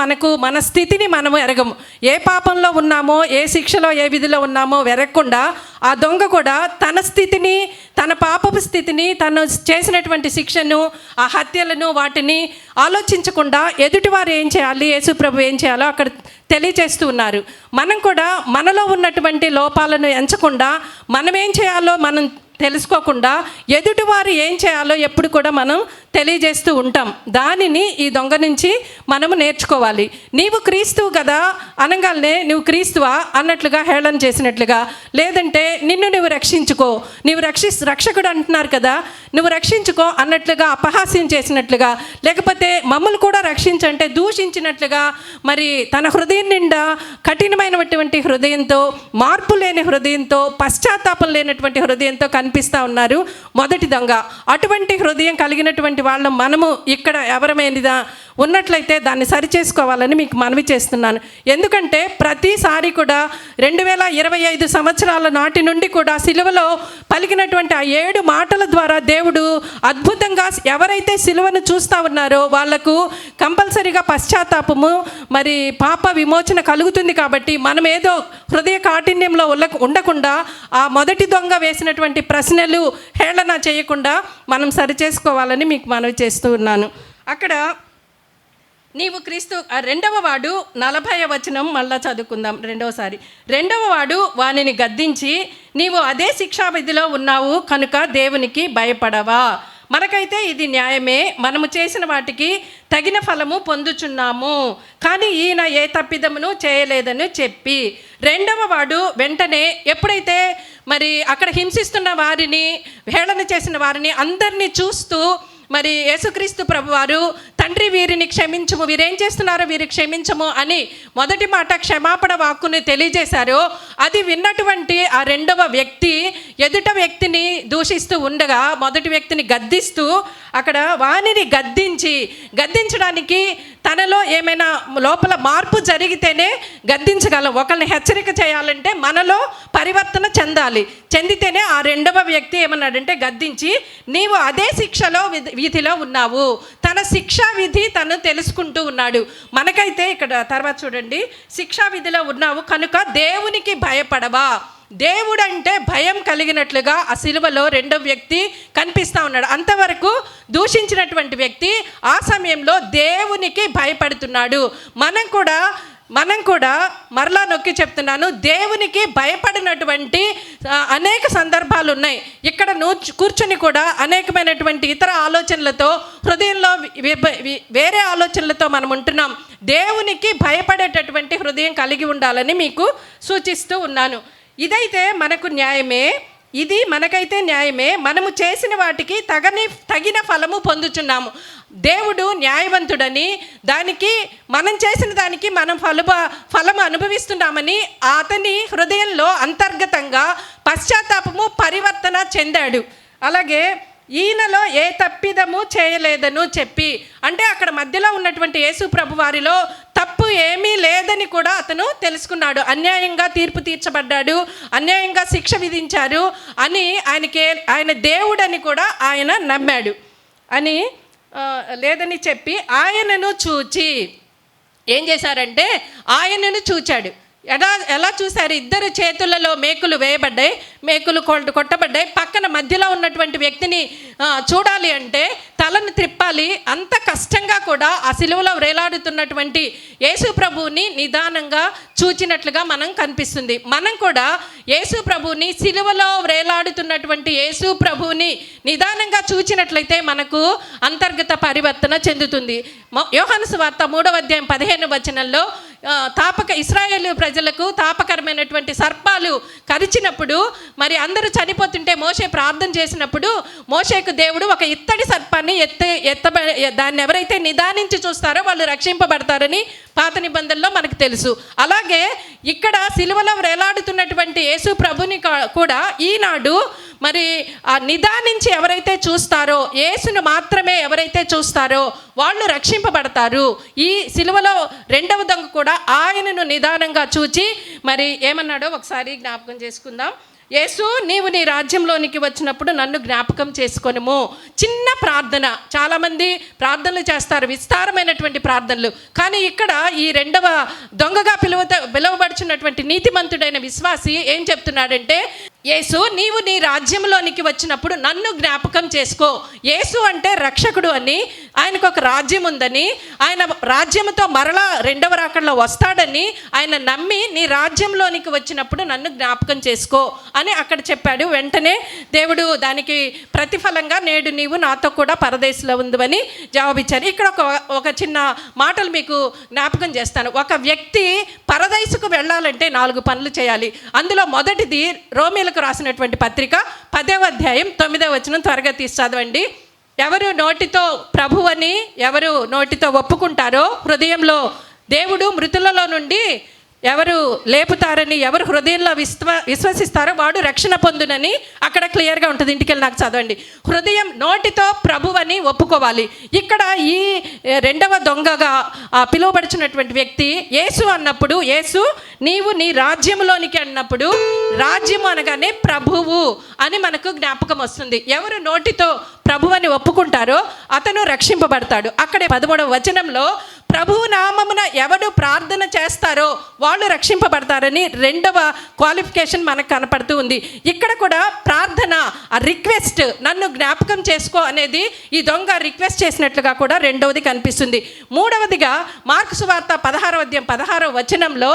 మన స్థితిని మనము ఎరగము. ఏ పాపంలో ఉన్నామో, ఏ శిక్షలో, ఏ విధిలో ఉన్నామో ఎరగకుండా ఆ దొంగ కూడా తన స్థితిని, తన పాపపు స్థితిని, తను చేసినటువంటి శిక్షను, ఆ హత్యలను, వాటిని ఆలోచించకుండా ఎదుటివారు ఏం చేయాలి, యేసుప్రభు ఏం చేయాలో అక్కడ తెలియజేస్తూ ఉన్నారు. మనం కూడా మనలో ఉన్నటువంటి లోపాలను ఎంచకుండా, మనం ఏం చేయాలో మనం తెలుసుకోకుండా ఎదుటివారు ఏం చేయాలో ఎప్పుడు కూడా మనం తెలియజేస్తూ ఉంటాం. దానిని ఈ దొంగ నుంచి మనము నేర్చుకోవాలి. నీవు క్రీస్తువు కదా అనగానే నువ్వు క్రీస్తువా అన్నట్లుగా హేళన చేసినట్లుగా, లేదంటే నిన్ను నువ్వు రక్షించుకో, నీవు రక్షకుడు అంటున్నారు కదా, నువ్వు రక్షించుకో అన్నట్లుగా అపహాస్యం చేసినట్లుగా, లేకపోతే మమ్మల్ని కూడా రక్షించంటే దూషించినట్లుగా, మరి తన హృదయం నిండా కఠినమైనటువంటి హృదయంతో, మార్పు లేని హృదయంతో, పశ్చాత్తాపం లేనటువంటి హృదయంతో కనిపిస్తూ ఉన్నారు మొదటి దొంగ. అటువంటి హృదయం కలిగినటువంటి వాళ్ళం మనము ఇక్కడ ఎవరమైనా ఉన్నట్లయితే దాన్ని సరిచేసుకోవాలని మీకు మనవి చేస్తున్నాను. ఎందుకంటే ప్రతిసారి కూడా 2025 సంవత్సరాల నాటి నుండి కూడా సిలువలో పలికినటువంటి ఆ 7 మాటల ద్వారా దేవుడు అద్భుతంగా ఎవరైతే సిలువను చూస్తూ ఉన్నారో వాళ్లకు కంపల్సరీగా పశ్చాత్తాపము, మరి పాప విమోచన కలుగుతుంది. కాబట్టి మనం ఏదో హృదయ కాఠిన్యంలో ఉండకుండా ఆ మొదటి దొంగ వేసినటువంటి ప్రశ్నలు హేళన చేయకుండా మనం సరిచేసుకోవాలని మీకు మనవి చేస్తూ ఉన్నాను. అక్కడ నీవు క్రీస్తు, 2వ వాడు 40వ వచనం మళ్ళా చదువుకుందాం రెండవసారి. 2వ వాడు వానిని గద్దించి, నీవు అదే శిక్షా విధిలో ఉన్నావు కనుక దేవునికి భయపడవా మనకైతే ఇది న్యాయమే, మనము చేసిన వాటికి తగిన ఫలము పొందుచున్నాము, కానీ ఈయన ఏ తప్పిదమును చేయలేదని చెప్పి, రెండవ వాడు వెంటనే ఎప్పుడైతే మరి అక్కడ హింసిస్తున్న వారిని, హేళన చేసిన వారిని అందరినీ చూస్తూ మరి యేసుక్రీస్తు ప్రభువారు, తండ్రి వీరిని క్షమించము, వీరేం చేస్తున్నారో వీరికి క్షమించము అని మొదటి మాట క్షమాపణ వాక్కుని తెలియజేశారో, అది విన్నటువంటి ఆ రెండవ వ్యక్తి ఎదుట వ్యక్తిని దూషిస్తూ ఉండగా మొదటి వ్యక్తిని గద్దిస్తూ అక్కడ వానిని గద్దించడానికి తనలో ఏమైనా లోపల మార్పు జరిగితేనే గద్దించగలం. ఒకరిని హెచ్చరిక చేయాలంటే మనలో పరివర్తన చెందితేనే ఆ రెండవ వ్యక్తి ఏమన్నాడంటే గద్దించి, నీవు అదే శిక్షలో విధిలో ఉన్నావు. తన శిక్షా విధి తను తెలుసుకుంటూ ఉన్నాడు. మనకైతే ఇక్కడ తర్వాత చూడండి, శిక్షా విధిలో ఉన్నావు కనుక దేవునికి భయపడవా. దేవుడంటే భయం కలిగినట్లుగా ఆ సిలువలో రెండవ వ్యక్తి కనిపిస్తూ ఉన్నాడు. అంతవరకు దూషించినటువంటి వ్యక్తి ఆ సమయంలో దేవునికి భయపడుతున్నాడు. మనం కూడా మరలా నొక్కి చెప్తున్నాను, దేవునికి భయపడినటువంటి అనేక సందర్భాలు ఉన్నాయి. ఇక్కడ కూర్చొని కూడా అనేకమైనటువంటి ఇతర ఆలోచనలతో, హృదయంలో వేరే ఆలోచనలతో మనం ఉంటున్నాం. దేవునికి భయపడేటటువంటి హృదయం కలిగి ఉండాలని మీకు సూచిస్తూ ఉన్నాను. ఇదైతే మనకు న్యాయమే, ఇది మనకైతే న్యాయమే, మనము చేసిన వాటికి తగిన ఫలము పొందుచున్నాము. దేవుడు న్యాయవంతుడని, దానికి మనం చేసిన దానికి మనం ఫలము అనుభవిస్తున్నామని అతని హృదయంలో అంతర్గతంగా పశ్చాత్తాపము, పరివర్తన చెందాడు. అలాగే ఈయనలో ఏ తప్పిదము చేయలేదను చెప్పి, అంటే అక్కడ మధ్యలో ఉన్నటువంటి యేసు ప్రభు వారిలో తప్పు ఏమీ లేదని కూడా అతను తెలుసుకున్నాడు. అన్యాయంగా తీర్పు తీర్చబడ్డాడు, అన్యాయంగా శిక్ష విధించారు అని ఆయన దేవుడని కూడా ఆయన నమ్మాడు అని లేదని చెప్పి ఆయనను చూచి ఏం చేశారంటే ఆయనను చూచాడు. ఎలా చూశారు? ఇద్దరు చేతులలో మేకులు వేయబడ్డాయి, మేకులు కొట్టబడ్డాయి. పక్కన మధ్యలో ఉన్నటువంటి వ్యక్తిని చూడాలి అంటే తలను త్రిప్పాలి. అంత కష్టంగా కూడా ఆ సిలువలో వేలాడుతున్నటువంటి యేసు ప్రభువుని నిదానంగా చూచినట్లుగా మనం కనిపిస్తుంది. మనం కూడా యేసు ప్రభువుని, సిలువలో వేలాడుతున్నటువంటి యేసు ప్రభువుని నిదానంగా చూచినట్లయితే మనకు అంతర్గత పరివర్తన చెందుతుంది. యోహాను సువార్త 3వ అధ్యాయం 15వ వచనంలో ఇశ్రాయేలు ప్రజలకు తాపకరమైనటువంటి సర్పాలు కరిచినప్పుడు, మరి అందరూ చనిపోతుంటే మోషే ప్రార్థన చేసినప్పుడు మోషేకు దేవుడు ఒక ఇత్తడి సర్పాన్ని దాన్ని ఎవరైతే నిదానించి చూస్తారో వాళ్ళు రక్షింపబడతారని పాత నిబంధనలో మనకు తెలుసు. అలాగే ఇక్కడ సిలువలో వేలాడుతున్నటువంటి యేసు ప్రభుని కూడా ఈనాడు మరి ఆ నిదానించి ఎవరైతే చూస్తారో, యేసును మాత్రమే ఎవరైతే చూస్తారో వాళ్ళు రక్షింపబడతారు. ఈ సిలువలో రెండవ దొంగ కూడా ఆయనను నిదానంగా చూచి మరి ఏమన్నాడో ఒకసారి జ్ఞాపకం చేసుకుందాం. యేసు, నీవు నీ రాజ్యంలోనికి వచ్చినప్పుడు నన్ను జ్ఞాపకం చేసుకొనుము. చిన్న ప్రార్థన. చాలామంది ప్రార్థనలు చేస్తారు, విస్తారమైనటువంటి ప్రార్థనలు. కానీ ఇక్కడ ఈ రెండవ దొంగగా పిలువబడుచున్నటువంటి నీతిమంతుడైన విశ్వాసి ఏం చెప్తున్నాడంటే, యేసు, నీవు నీ రాజ్యంలోనికి వచ్చినప్పుడు నన్ను జ్ఞాపకం చేసుకో. యేసు అంటే రక్షకుడు అని, ఆయనకు ఒక రాజ్యం ఉందని, ఆయన రాజ్యంతో మరలా రెండవ రాకడలో వస్తాడని ఆయన నమ్మి నీ రాజ్యంలోనికి వచ్చినప్పుడు నన్ను జ్ఞాపకం చేసుకో అని అక్కడ చెప్పాడు. వెంటనే దేవుడు దానికి ప్రతిఫలంగా నేడు నీవు నాతో కూడా పరదేశంలో ఉందని జవాబిచ్చారు. ఇక్కడ ఒక చిన్న మాటలు మీకు జ్ఞాపకం చేస్తాను. ఒక వ్యక్తి పరదేశకు వెళ్ళాలంటే 4 పనులు చేయాలి. అందులో మొదటిది రోమీలకు రాసినటువంటి పత్రిక 10వ అధ్యాయం 9వ వచనం త్వరగా తీసి చదవండి. ఎవరు నోటితో ప్రభువని ఎవరు నోటితో ఒప్పుకుంటారో, హృదయంలో దేవుడు మృతులలో నుండి ఎవరు లేపుతారని ఎవరు హృదయంలో విశ్వసిస్తారో వాడు రక్షణ పొందునని అక్కడ క్లియర్గా ఉంటుంది. ఇంటికెళ్ళి నాకు చదవండి. హృదయం నోటితో ప్రభువని ఒప్పుకోవాలి. ఇక్కడ ఈ రెండవ దొంగగా పిలువబడుచున్నటువంటి వ్యక్తి యేసు అన్నప్పుడు, యేసు నీవు నీ రాజ్యంలోనికి అన్నప్పుడు, రాజ్యము అనగానే ప్రభువు అని మనకు జ్ఞాపకం వస్తుంది. ఎవరు నోటితో ప్రభువని ఒప్పుకుంటారో అతను రక్షింపబడతాడు. అక్కడే 13వ వచనంలో ప్రభువు నామమున ఎవడు ప్రార్థన చేస్తారో వాళ్ళు రక్షింపబడతారని రెండవ క్వాలిఫికేషన్ మనకు కనపడుతూ ఉంది. ఇక్కడ కూడా ప్రార్థన, ఆ రిక్వెస్ట్, నన్ను జ్ఞాపకం చేసుకో అనేది ఈ దొంగ రిక్వెస్ట్ చేసినట్లుగా కూడా రెండవది కనిపిస్తుంది. మూడవదిగా మార్కు సువార్త 16వ అధ్యాయం 16వ వచనంలో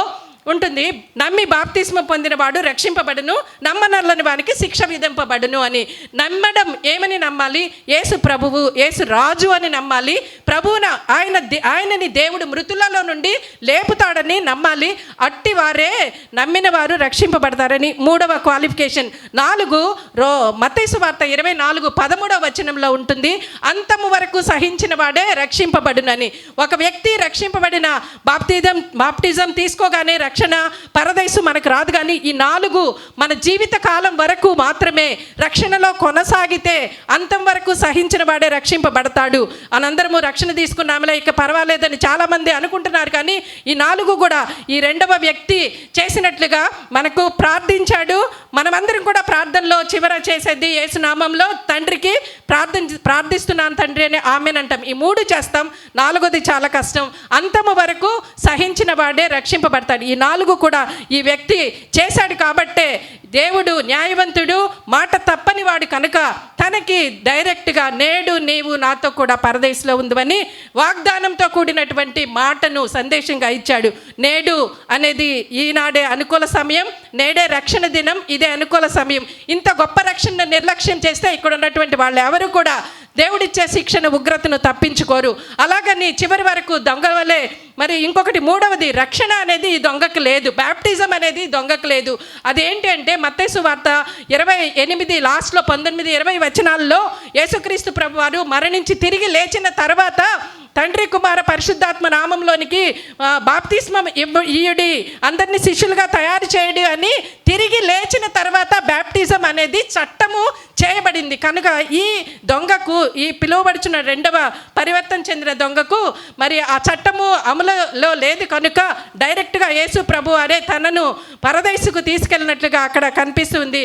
ఉంటుంది, నమ్మి బాప్తిస్మ పొందినవాడు రక్షింపబడును, నమ్మనల్లని వానికి శిక్ష విధింపబడును అని. నమ్మడం ఏమని నమ్మాలి? యేసు ప్రభువు, యేసు రాజు అని నమ్మాలి. ప్రభువున ఆయనని దేవుడు మృతులలో నుండి లేపుతాడని నమ్మాలి. అట్టి వారే నమ్మిన వారు రక్షింపబడతారని. 3వ క్వాలిఫికేషన్. 4 మత్తయి సువార్త 24:13 వచనంలో ఉంటుంది, అంతము వరకు సహించిన వాడే రక్షింపబడునని. ఒక వ్యక్తి రక్షింపబడిన బాప్టిజం తీసుకోగానే రక్షణ, పరదైసు మనకు రాదు. కానీ ఈ 4 మన జీవిత కాలం వరకు మాత్రమే. రక్షణలో కొనసాగితే అంతం వరకు సహించిన వాడే రక్షింపబడతాడు అని అందరము రక్షణ తీసుకున్నాములే ఇక పర్వాలేదని చాలామంది అనుకుంటున్నారు. కానీ ఈ 4 కూడా ఈ 2వ వ్యక్తి చేసినట్లుగా మనకు ప్రార్థించాడు. మనమందరం కూడా ప్రార్థనలో చివర చేసేది యేసు నామంలో తండ్రికి ప్రార్థిస్తున్నాను తండ్రి అని ఆమెన్ అంటాం. ఈ 3 చేస్తాం. 4వది చాలా కష్టం. అంతము వరకు సహించిన వాడే రక్షింపబడతాడు. ఈ 4 కూడా ఈ వ్యక్తి చేశాడు కాబట్టే దేవుడు న్యాయవంతుడు, మాట తప్పని వాడు కనుక తనకి డైరెక్ట్గా నేడు నీవు నాతో కూడా పరదేశంలో ఉందని వాగ్దానంతో కూడినటువంటి మాటను సందేశంగా ఇచ్చాడు. నేడు అనేది ఈనాడే అనుకూల సమయం, నేడే రక్షణ దినం, ఇదే అనుకూల సమయం. ఇంత గొప్ప రక్షణను నిర్లక్ష్యం చేస్తే ఇక్కడ ఉన్నటువంటి వాళ్ళు ఎవరు కూడా దేవుడిచ్చే శిక్షను, ఉగ్రతను తప్పించుకోరు. అలాగని చివరి వరకు దొంగ వలె. మరి ఇంకొకటి 3వది, రక్షణ అనేది ఈ దొంగకు లేదు, బ్యాప్టిజం అనేది దొంగకు లేదు. అదేంటి అంటే మత్తయి సువార్త 28 లాస్ట్లో 19-20 వచనాల్లో యేసుక్రీస్తు ప్రభువారు మరణించి తిరిగి లేచిన తర్వాత తండ్రి కుమార పరిశుద్ధాత్మ నామంలోనికి బాప్తిస్మం ఇయ్యుడి, అందరినీ శిష్యులుగా తయారు చేయడి అని తిరిగి లేచిన తర్వాత బ్యాప్టిజం అనేది చట్టము చేయబడింది. కనుక ఈ దొంగకు, ఈ పిలువబడుచున్న 2వ పరివర్తన చెందిన దొంగకు మరి ఆ చట్టము అమలులో లేదు కనుక డైరెక్ట్గా యేసు ప్రభు వారే తనను పరదేశుకు తీసుకెళ్ళినట్లుగా అక్కడ కనిపిస్తుంది.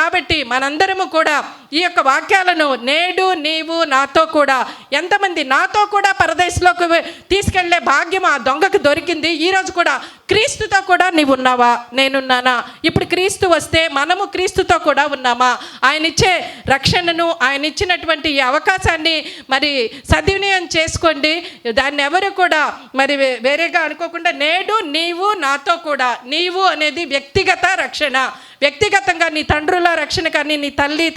కాబట్టి మనందరము కూడా ఈ యొక్క వాక్యాలను నేడు నీవు నాతో కూడా, ఎంతమంది నాతో కూడా పరదేశంలోకి తీసుకెళ్లే భాగ్యం ఆ దొంగకు దొరికింది. ఈరోజు కూడా క్రీస్తుతో కూడా నీవు ఉన్నావా? నేనున్నానా? ఇప్పుడు క్రీస్తు వస్తే మనము క్రీస్తుతో కూడా ఉన్నామా? ఆయన ఇచ్చే రక్షణను, ఆయన ఇచ్చినటువంటి ఈ అవకాశాన్ని మరి సద్వినియోగం చేసుకోండి. దాన్ని ఎవరు కూడా మరి వేరేగా అనుకోకుండా నేడు నీవు నాతో కూడా. నీవు అనేది వ్యక్తిగత రక్షణ. వ్యక్తిగతంగా నీ తండ్రుల రక్షణ కానీ, నీ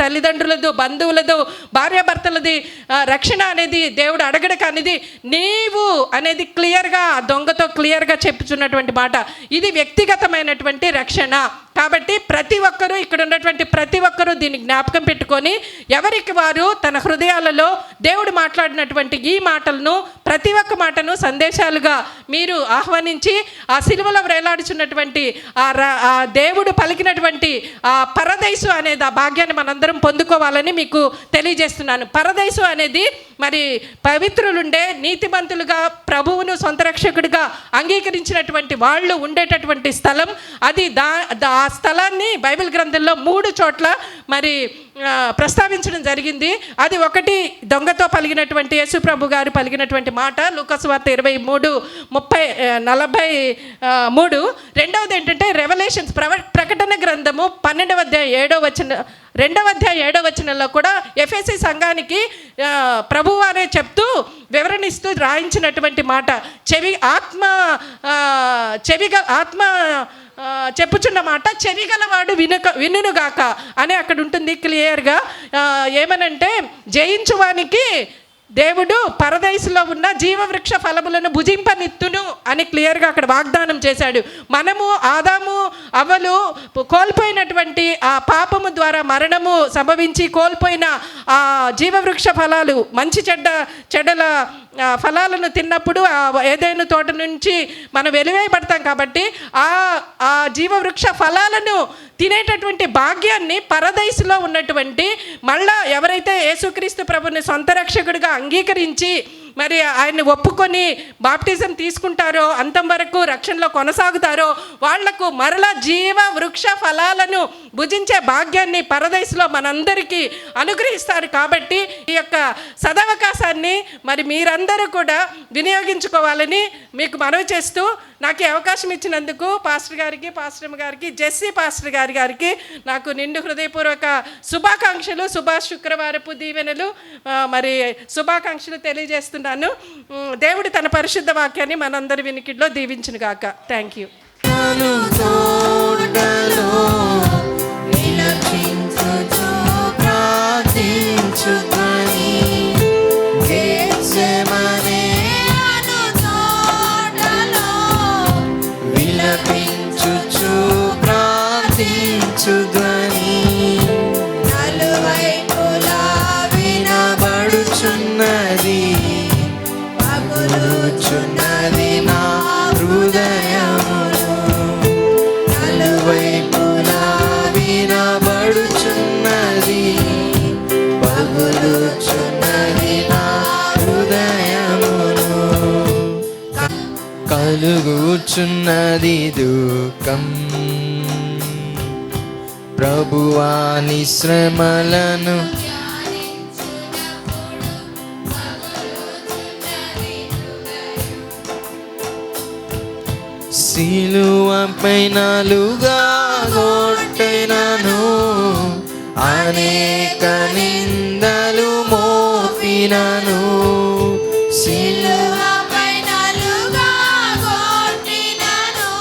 తల్లిదండ్రులదు, బంధువులదు, భార్యాభర్తలది రక్షణ అనేది దేవుడు అడగడు. కానీ నీవు అనేది క్లియర్గా దొంగతో క్లియర్గా చెప్పుచున్నటువంటి మాట. ఇది వ్యక్తిగతమైనటువంటి రక్షణ. కాబట్టి ప్రతి ఒక్కరూ, ఇక్కడ ఉన్నటువంటి ప్రతి ఒక్కరూ దీన్ని జ్ఞాపకం పెట్టుకొని ఎవరికి వారు తన హృదయాలలో దేవుడు మాట్లాడినటువంటి ఈ మాటలను, ప్రతి ఒక్క మాటను సందేశాలుగా మీరు ఆహ్వానించి ఆ సిలువలో వేలాడుచున్నటువంటి ఆ దేవుడు పలికినటువంటి ఆ పరదేశు అనేది ఆ భాగ్యాన్ని మనందరం పొందుకోవాలని మీకు తెలియజేస్తున్నాను. పరదేశు అనేది మరి పవిత్రులుండే, నీతిమంతులుగా ప్రభువును సొంత రక్షకుడిగా అంగీకరించినటువంటి వాళ్ళు ఉండేటటువంటి స్థలం అది. ఆ స్థలాన్ని బైబిల్ గ్రంథంలో 3 చోట్ల మరి ప్రస్తావించడం జరిగింది. అది ఒకటి దొంగతో పలిగినటువంటి యేసు ప్రభు గారు పలిగినటువంటి మాట లూకా సువార్త 23:43. రెండవది ఏంటంటే రెవల్యూషన్స్, ప్రకటన గ్రంథము 12వ అధ్యాయం 7వ వచనంలో కూడా ఎఫెసీ సంఘానికి ప్రభువారే చెప్తూ వివరణిస్తూ రాయించినటువంటి మాట. ఆత్మ చెప్పుచున్న మాట చెవిగలవాడు వినుగాక అని అక్కడ ఉంటుంది క్లియర్గా. ఏమనంటే జయించువానికి దేవుడు పరదేశంలో ఉన్న జీవవృక్ష ఫలములను భుజింపనిత్తును అని క్లియర్గా అక్కడ వాగ్దానం చేశాడు. మనము ఆదాము అవ్వలు కోల్పోయినటువంటి ఆ పాపము ద్వారా మరణము సంభవించి కోల్పోయిన ఆ జీవవృక్ష ఫలాలు, మంచి చెడ్డల ఫలాలను తిన్నప్పుడు ఆ ఏదైనా తోట నుంచి మనం వెలివేయబడతాం. కాబట్టి ఆ జీవవృక్ష ఫలాలను తినేటటువంటి భాగ్యాన్ని పరదేశంలో ఉన్నటువంటి మళ్ళా ఎవరైతే యేసుక్రీస్తు ప్రభుని సొంత రక్షకుడిగా అంగీకరించి మరి ఆయన్ని ఒప్పుకొని బాప్టిజం తీసుకుంటారో, అంతం వరకు రక్షణలో కొనసాగుతారో వాళ్లకు మరలా జీవ వృక్ష ఫలాలను భుజించే భాగ్యాన్ని పరదేశంలో మనందరికీ అనుగ్రహిస్తారు. కాబట్టి ఈ యొక్క సదవకాశాన్ని మరి మీరందరూ కూడా వినియోగించుకోవాలని మీకు మనవి చేస్తూ నాకు ఈ అవకాశం ఇచ్చినందుకు పాస్టర్ గారికి, పాస్టర్ గారికి, జెస్సీ పాస్టర్ గారికి నాకు నిండు హృదయపూర్వక శుభాకాంక్షలు, శుక్రవారపు దీవెనలు మరి శుభాకాంక్షలు తెలియజేస్తున్నాను. దేవుడు తన పరిశుద్ధ వాక్యాన్ని మనందరి వినికిడిలో దీవించును గాక. Thank you. కను తోటలో విలపించుచు ప్రార్థించుకొని గెత్సెమనే అను తోటలో విలపించుచు ప్రార్థించుకొని నలువైపులా వినబడుచున్నది పగులుచున్నది నా హృదయమును నలువైపులా వినబడుచున్నది పగులుచున్నది నా హృదయమును కలుగుచున్నది దుఃఖం ప్రభువాని శ్రమలను సిలువపై నాలుగా కొట్టినను అనేక నిందలు మోపినను సిలువపై నాలుగా కొట్టినను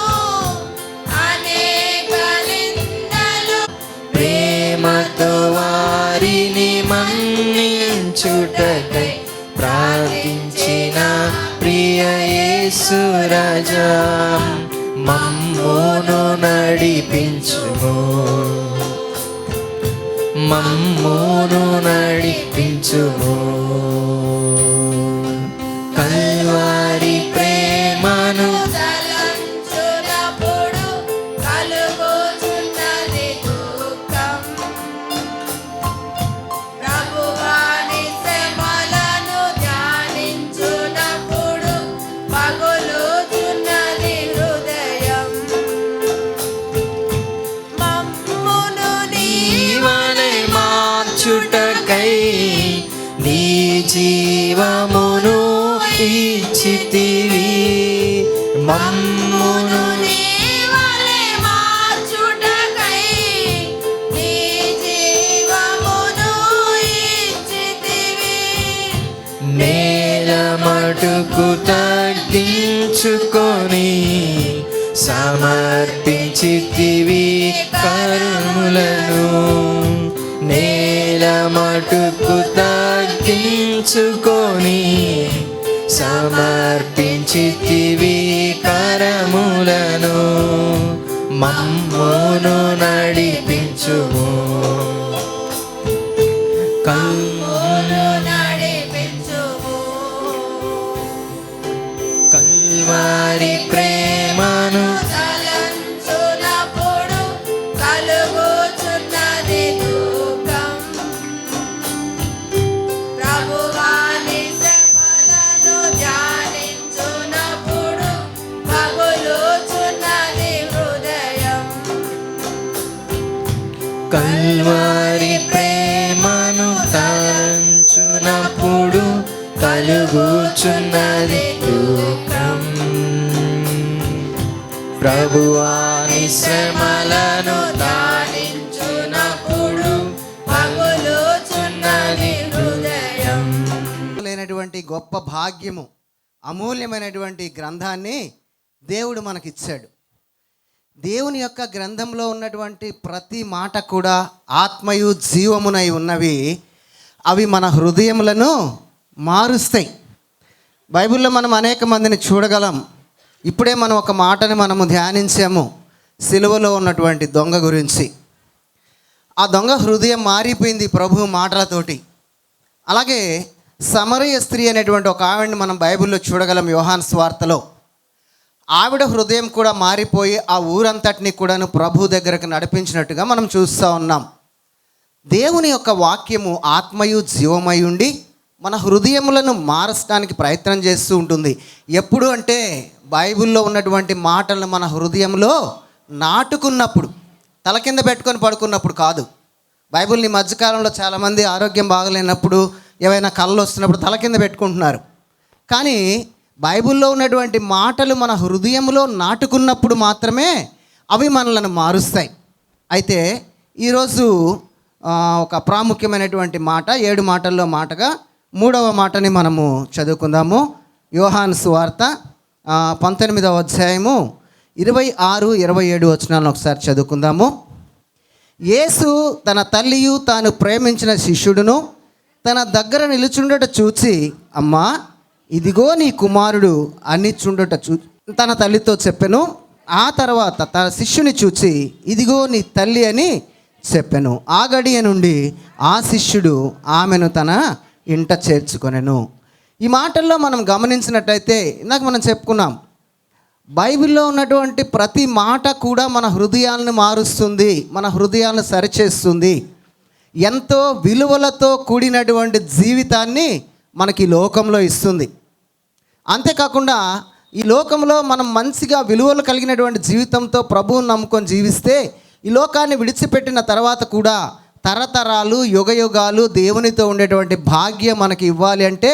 అనేక నిందలు ప్రేమతో వారిని మన్నించుటకై ప్రార్థించిన ప్రియ యేసు రాజా మమ్మును నడిపించుము మమ్మును నడిపించుము కల్వారి ప్రేమను తలంచునప్పుడు కలుగుచున్నది దుఃఖం ప్రభువాని శ్రమలను ధ్యానించునప్పుడు పగులుచున్నది హృదయం మమ్మును నీవలె మార్చుటకై నీ జీవమును ఇచ్చితివి మమ్మును నీవలె మార్చుటకై నీ జీవమును ఇచ్చితివి నేల మటుకు తగ్గించుకొని సమర్పించితివి కర్ములను నేల మటుకు తగ్గించుకొని సమర్పించితివి కరములను మమ్మును నడిపించుము కల్మును నడిపించుము కల్వారి ప్రేమను తలంచునప్పుడు కలుగుచున్నది దుఃఖం ప్రభువాని శ్రమలను ధ్యానించునప్పుడు పగులుచున్నది హృదయం కల్వారి ప్రేమను తలంచునప్పుడు కలుగుచున్నది దుఃఖం ప్రభువాని శ్రమలను ధ్యానించునప్పుడు పగులుచున్నది హృదయం లేనటువంటి గొప్ప భాగ్యము అమూల్యమైనటువంటి గ్రంథాన్ని దేవుడు మనకిచ్చాడు. దేవుని యొక్క గ్రంథంలో ఉన్నటువంటి ప్రతి మాట కూడా ఆత్మయు జీవమునై ఉన్నవి. అవి మన హృదయములను మారుస్తాయి. బైబిల్లో మనం అనేక మందిని చూడగలం. ఇప్పుడే మనం ఒక మాటని మనము ధ్యానించాము, సిలువలో ఉన్నటువంటి దొంగ గురించి. ఆ దొంగ హృదయం మారిపోయింది ప్రభు మాటలతోటి. అలాగే సమరయ స్త్రీ అనేటువంటి ఒక ఆవిడని మనం బైబిల్లో చూడగలం యోహాను సువార్తలో. ఆవిడ హృదయం కూడా మారిపోయి ఆ ఊరంతటిని కూడాను ప్రభు దగ్గరకు నడిపించినట్టుగా మనం చూస్తూ ఉన్నాం. దేవుని యొక్క వాక్యము ఆత్మయు జీవమై ఉండి మన హృదయములను మారచడానికి ప్రయత్నం చేస్తూ ఉంటుంది. ఎప్పుడు అంటే బైబిల్లో ఉన్నటువంటి మాటలను మన హృదయంలో నాటుకున్నప్పుడు, తల కింద పెట్టుకొని పడుకున్నప్పుడు కాదు. బైబిల్ని ఈ మధ్యకాలంలో చాలామంది ఆరోగ్యం బాగలేనప్పుడు, ఏవైనా కళ్ళు వస్తున్నప్పుడు తల కింద పెట్టుకుంటున్నారు. కానీ బైబిల్లో ఉన్నటువంటి మాటలు మన హృదయంలో నాటుకున్నప్పుడు మాత్రమే అవి మనలను మారుస్తాయి. అయితే ఈరోజు ఒక ప్రాముఖ్యమైనటువంటి మాట, 7 మాటల్లో మాటగా 3వ మాటని మనము చదువుకుందాము. యోహాను సువార్త 19వ అధ్యాయము 26, 27 వచనాలను ఒకసారి చదువుకుందాము. యేసు తన తల్లియు తాను ప్రేమించిన శిష్యుడును తన దగ్గర నిలుచుండట చూచి, అమ్మా ఇదిగో నీ కుమారుడు అని తన తల్లితో చెప్పెను. ఆ తర్వాత తన శిష్యుని చూచి, ఇదిగో నీ తల్లి అని చెప్పెను. ఆ గడియ నుండి ఆ శిష్యుడు ఆమెను తన ఇంట చేర్చుకొనెను. ఈ మాటల్లో మనం గమనించినట్టయితే ఇందాక మనం చెప్పుకున్నాం, బైబిల్లో ఉన్నటువంటి ప్రతి మాట కూడా మన హృదయాలను మారుస్తుంది, మన హృదయాలను సరిచేస్తుంది. ఎంతో విలువలతో కూడినటువంటి జీవితాన్ని మనకి లోకంలో ఇస్తుంది. అంతేకాకుండా ఈ లోకంలో మనం మంచిగా విలువలు కలిగినటువంటి జీవితంతో ప్రభువుని నమ్ముకొని జీవిస్తే ఈ లోకాన్ని విడిచిపెట్టిన తర్వాత కూడా తరతరాలు యుగయుగాలు దేవునితో ఉండేటువంటి భాగ్యం మనకి ఇవ్వాలి అంటే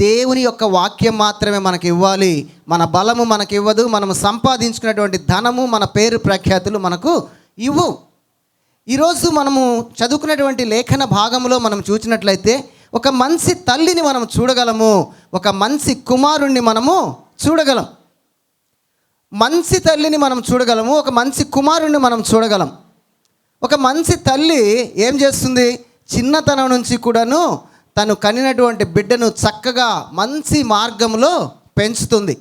దేవుని యొక్క వాక్యం మాత్రమే మనకి ఇవ్వాలి. మన బలము మనకి ఇవ్వదు, మనం సంపాదించుకున్నటువంటి ధనము, మన పేరు ప్రఖ్యాతులు మనకు ఇవ్వు. ఈరోజు మనము చదువుకున్నటువంటి లేఖన భాగంలో మనం చూసినట్లయితే ఒక మంచి తల్లిని మనం చూడగలము, ఒక మంచి కుమారుణ్ణి మనము చూడగలం. మంచి తల్లిని మనం చూడగలము, ఒక మంచి కుమారుణ్ణి మనం చూడగలం. ఒక మంచి తల్లి ఏం చేస్తుంది? చిన్నతనం నుంచి కూడాను తను కనినటువంటి బిడ్డను చక్కగా మంచి మార్గంలో పెంచుతుంది.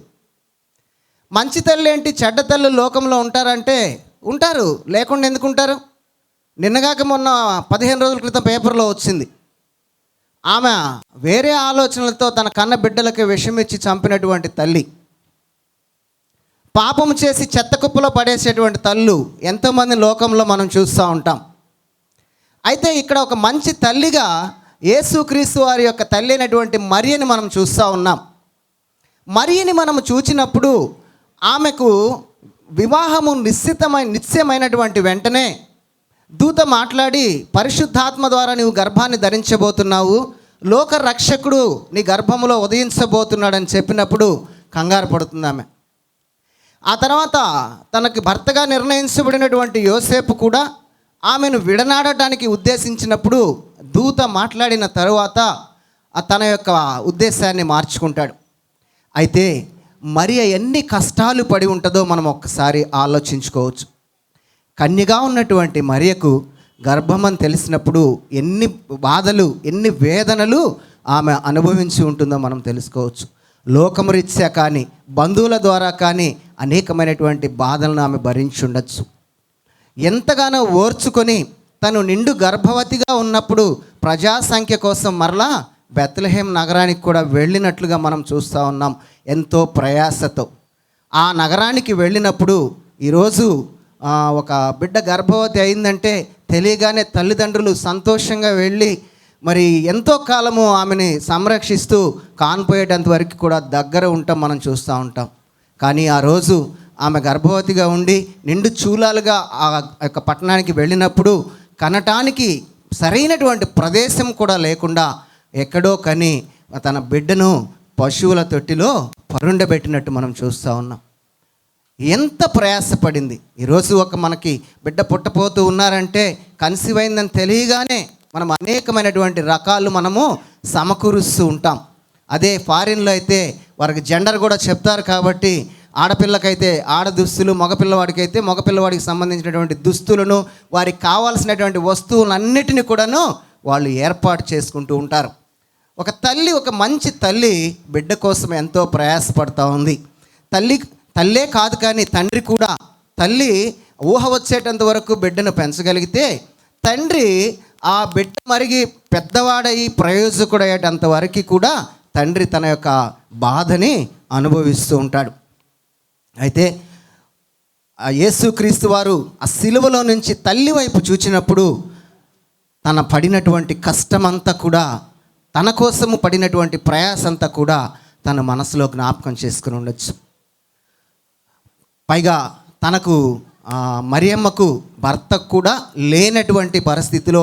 మంచి తల్లి ఏంటి? చెడ్డ తల్లి లోకంలో ఉంటారంటే ఉంటారు, లేకుండా ఎందుకు ఉంటారు? నిన్నగాక మొన్న 15 రోజుల క్రితం పేపర్లో వచ్చింది, ఆమె వేరే ఆలోచనలతో తన కన్న బిడ్డలకి విషమిచ్చి చంపినటువంటి తల్లి, పాపము చేసి చెత్త కుప్పలో పడేసేటువంటి తల్లు ఎంతోమంది లోకంలో మనం చూస్తూ ఉంటాం. అయితే ఇక్కడ ఒక మంచి తల్లిగా యేసుక్రీస్తు వారి యొక్క తల్లి అయినటువంటి మరియని మనం చూస్తూ ఉన్నాం. మరియని మనం చూచినప్పుడు ఆమెకు వివాహము నిశ్చయమైనటువంటి వెంటనే దూత మాట్లాడి, పరిశుద్ధాత్మ ద్వారా నీవు గర్భాన్ని ధరించబోతున్నావు, లోక రక్షకుడు నీ గర్భంలో ఉదయించబోతున్నాడని చెప్పినప్పుడు కంగారు పడుతుంది ఆమె. ఆ తర్వాత తనకి భర్తగా నిర్ణయించబడినటువంటి యోసేపు కూడా ఆమెను విడనాడటానికి ఉద్దేశించినప్పుడు దూత మాట్లాడిన తరువాత తన యొక్క ఉద్దేశాన్ని మార్చుకుంటాడు. అయితే మరియ ఎన్ని కష్టాలు పడి ఉంటుందో మనం ఒక్కసారి ఆలోచించుకోవచ్చు. కన్యగా ఉన్నటువంటి మరియకు గర్భమని తెలిసినప్పుడు ఎన్ని బాధలు, ఎన్ని వేదనలు ఆమె అనుభవించి ఉంటుందో మనం తెలుసుకోవచ్చు. లోకమురీత్యా కానీ బంధువుల ద్వారా కానీ అనేకమైనటువంటి బాధలను ఆమె భరించి ఉండొచ్చు. ఎంతగానో ఓర్చుకొని తను నిండు గర్భవతిగా ఉన్నప్పుడు ప్రజాసంఖ్య కోసం మరలా బెత్లెహేం నగరానికి కూడా వెళ్ళినట్లుగా మనం చూస్తూ ఉన్నాం. ఎంతో ప్రయాసతో ఆ నగరానికి వెళ్ళినప్పుడు ఈరోజు ఒక బిడ్డ గర్భవతి అయిందంటే తెలియగానే తల్లిదండ్రులు సంతోషంగా వెళ్ళి మరి ఎంతో కాలము ఆమెని సంరక్షిస్తూ కాన్పోయేటంత వరకు కూడా దగ్గర ఉంటాం మనం చూస్తూ ఉంటాం. కానీ ఆ రోజు ఆమె గర్భవతిగా ఉండి నిండు చూలాలుగా ఆ యొక్క పట్టణానికి వెళ్ళినప్పుడు కనటానికి సరైనటువంటి ప్రదేశం కూడా లేకుండా ఎక్కడో కని తన బిడ్డను పశువుల తొట్టిలో పరుండబెట్టినట్టు మనం చూస్తూ ఉన్నాం. ఎంత ప్రయాసపడింది. ఈరోజు ఒక మనకి బిడ్డ పుట్టపోతూ ఉన్నారంటే కన్సీవ్ అయిందని తెలియగానే మనం అనేకమైనటువంటి రకాలు మనము సమకూరుస్తూ ఉంటాం. అదే ఫారిన్లో అయితే వారికి జెండర్ కూడా చెప్తారు కాబట్టి ఆడపిల్లకైతే ఆడ దుస్తులు, మగపిల్లవాడికైతే మగపిల్లవాడికి సంబంధించినటువంటి దుస్తులను, వారికి కావాల్సినటువంటి వస్తువులన్నిటిని కూడాను వాళ్ళు ఏర్పాటు చేసుకుంటూ ఉంటారు. ఒక తల్లి, ఒక మంచి తల్లి బిడ్డ కోసం ఎంతో ప్రయాసపడుతూ ఉంది. తల్లే కాదు కానీ తండ్రి కూడా. తల్లి ఊహ వచ్చేటంత వరకు బిడ్డను పెంచగలిగితే తండ్రి ఆ బిడ్డ మరిగి పెద్దవాడయి ప్రయోజకుడయ్యేటంత వరకు కూడా తండ్రి తన యొక్క బాధని అనుభవిస్తూ ఉంటాడు. అయితే యేసుక్రీస్తు వారు ఆ సిలువలో నుంచి తల్లి వైపు చూచినప్పుడు తన పడినటువంటి కష్టమంతా కూడా, తన కోసము పడినటువంటి ప్రయాసంతా కూడా తన మనసులో జ్ఞాపకం చేసుకుని ఉండొచ్చు. పైగా తనకు మరియమ్మకు భర్త కూడా లేనటువంటి పరిస్థితిలో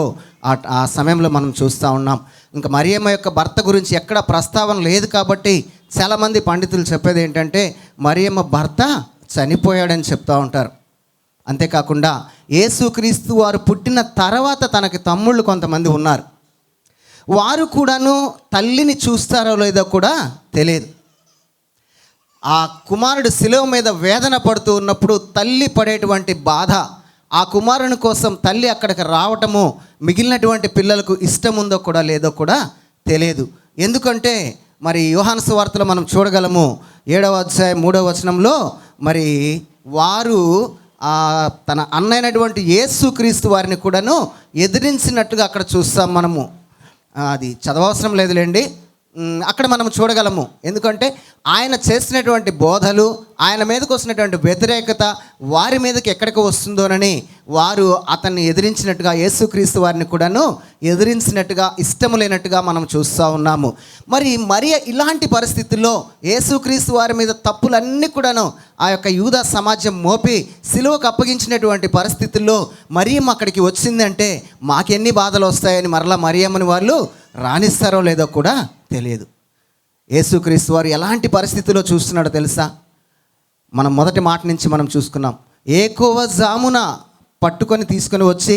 ఆ సమయంలో మనం చూస్తూ ఉన్నాం. ఇంకా మరియమ్మ యొక్క భర్త గురించి ఎక్కడ ప్రస్తావన లేదు కాబట్టి చాలామంది పండితులు చెప్పేది ఏంటంటే మరియమ్మ భర్త చనిపోయాడని చెప్తూ ఉంటారు. అంతేకాకుండా యేసుక్రీస్తు వారు పుట్టిన తర్వాత తనకి తమ్ముళ్ళు కొంతమంది ఉన్నారు. వారు కూడాను తల్లిని చూస్తారో లేదో కూడా తెలియదు. ఆ కుమారుడు శిలువ మీద వేదన పడుతూ ఉన్నప్పుడు తల్లి పడేటువంటి బాధ, ఆ కుమారుని కోసం తల్లి అక్కడికి రావటము మిగిలినటువంటి పిల్లలకు ఇష్టం ఉందో కూడా లేదో కూడా తెలియదు. ఎందుకంటే మరి యోహాను సువార్తలో మనం చూడగలము 7వ అధ్యాయం 3వ వచనంలో మరి వారు తన అన్నైనటువంటి యేసుక్రీస్తు వారిని కూడాను ఎదిరించినట్టుగా అక్కడ చూస్తాం మనము. అది చదవవసరం లేదులేండి, అక్కడ మనం చూడగలము. ఎందుకంటే ఆయన చేసినటువంటి బోధలు, ఆయన మీదకి వస్తున్నటువంటి వ్యతిరేకత వారి మీదకి ఎక్కడికి వస్తుందోనని వారు అతన్ని ఎదిరించినట్టుగా, యేసుక్రీస్తు వారిని కూడాను ఎదిరించినట్టుగా, ఇష్టము లేనట్టుగా మనం చూస్తూ ఉన్నాము. మరి ఇలాంటి పరిస్థితుల్లో యేసుక్రీస్తు వారి మీద తప్పులన్నీ కూడాను ఆ యొక్క యూదా సమాజం మోపి సిలువకు అప్పగించినటువంటి పరిస్థితుల్లో మరియమ్మ అక్కడికి వచ్చిందంటే మాకెన్ని బాధలు వస్తాయని మరలా మరియమ్మని వాళ్ళు రాణిస్తారో లేదో కూడా తెలియదు. యేసుక్రీస్తు వారు ఎలాంటి పరిస్థితుల్లో చూస్తున్నాడో తెలుసా? మనం మొదటి మాట నుంచి మనం చూసుకున్నాం. ఏకోవ జామున పట్టుకొని తీసుకొని వచ్చి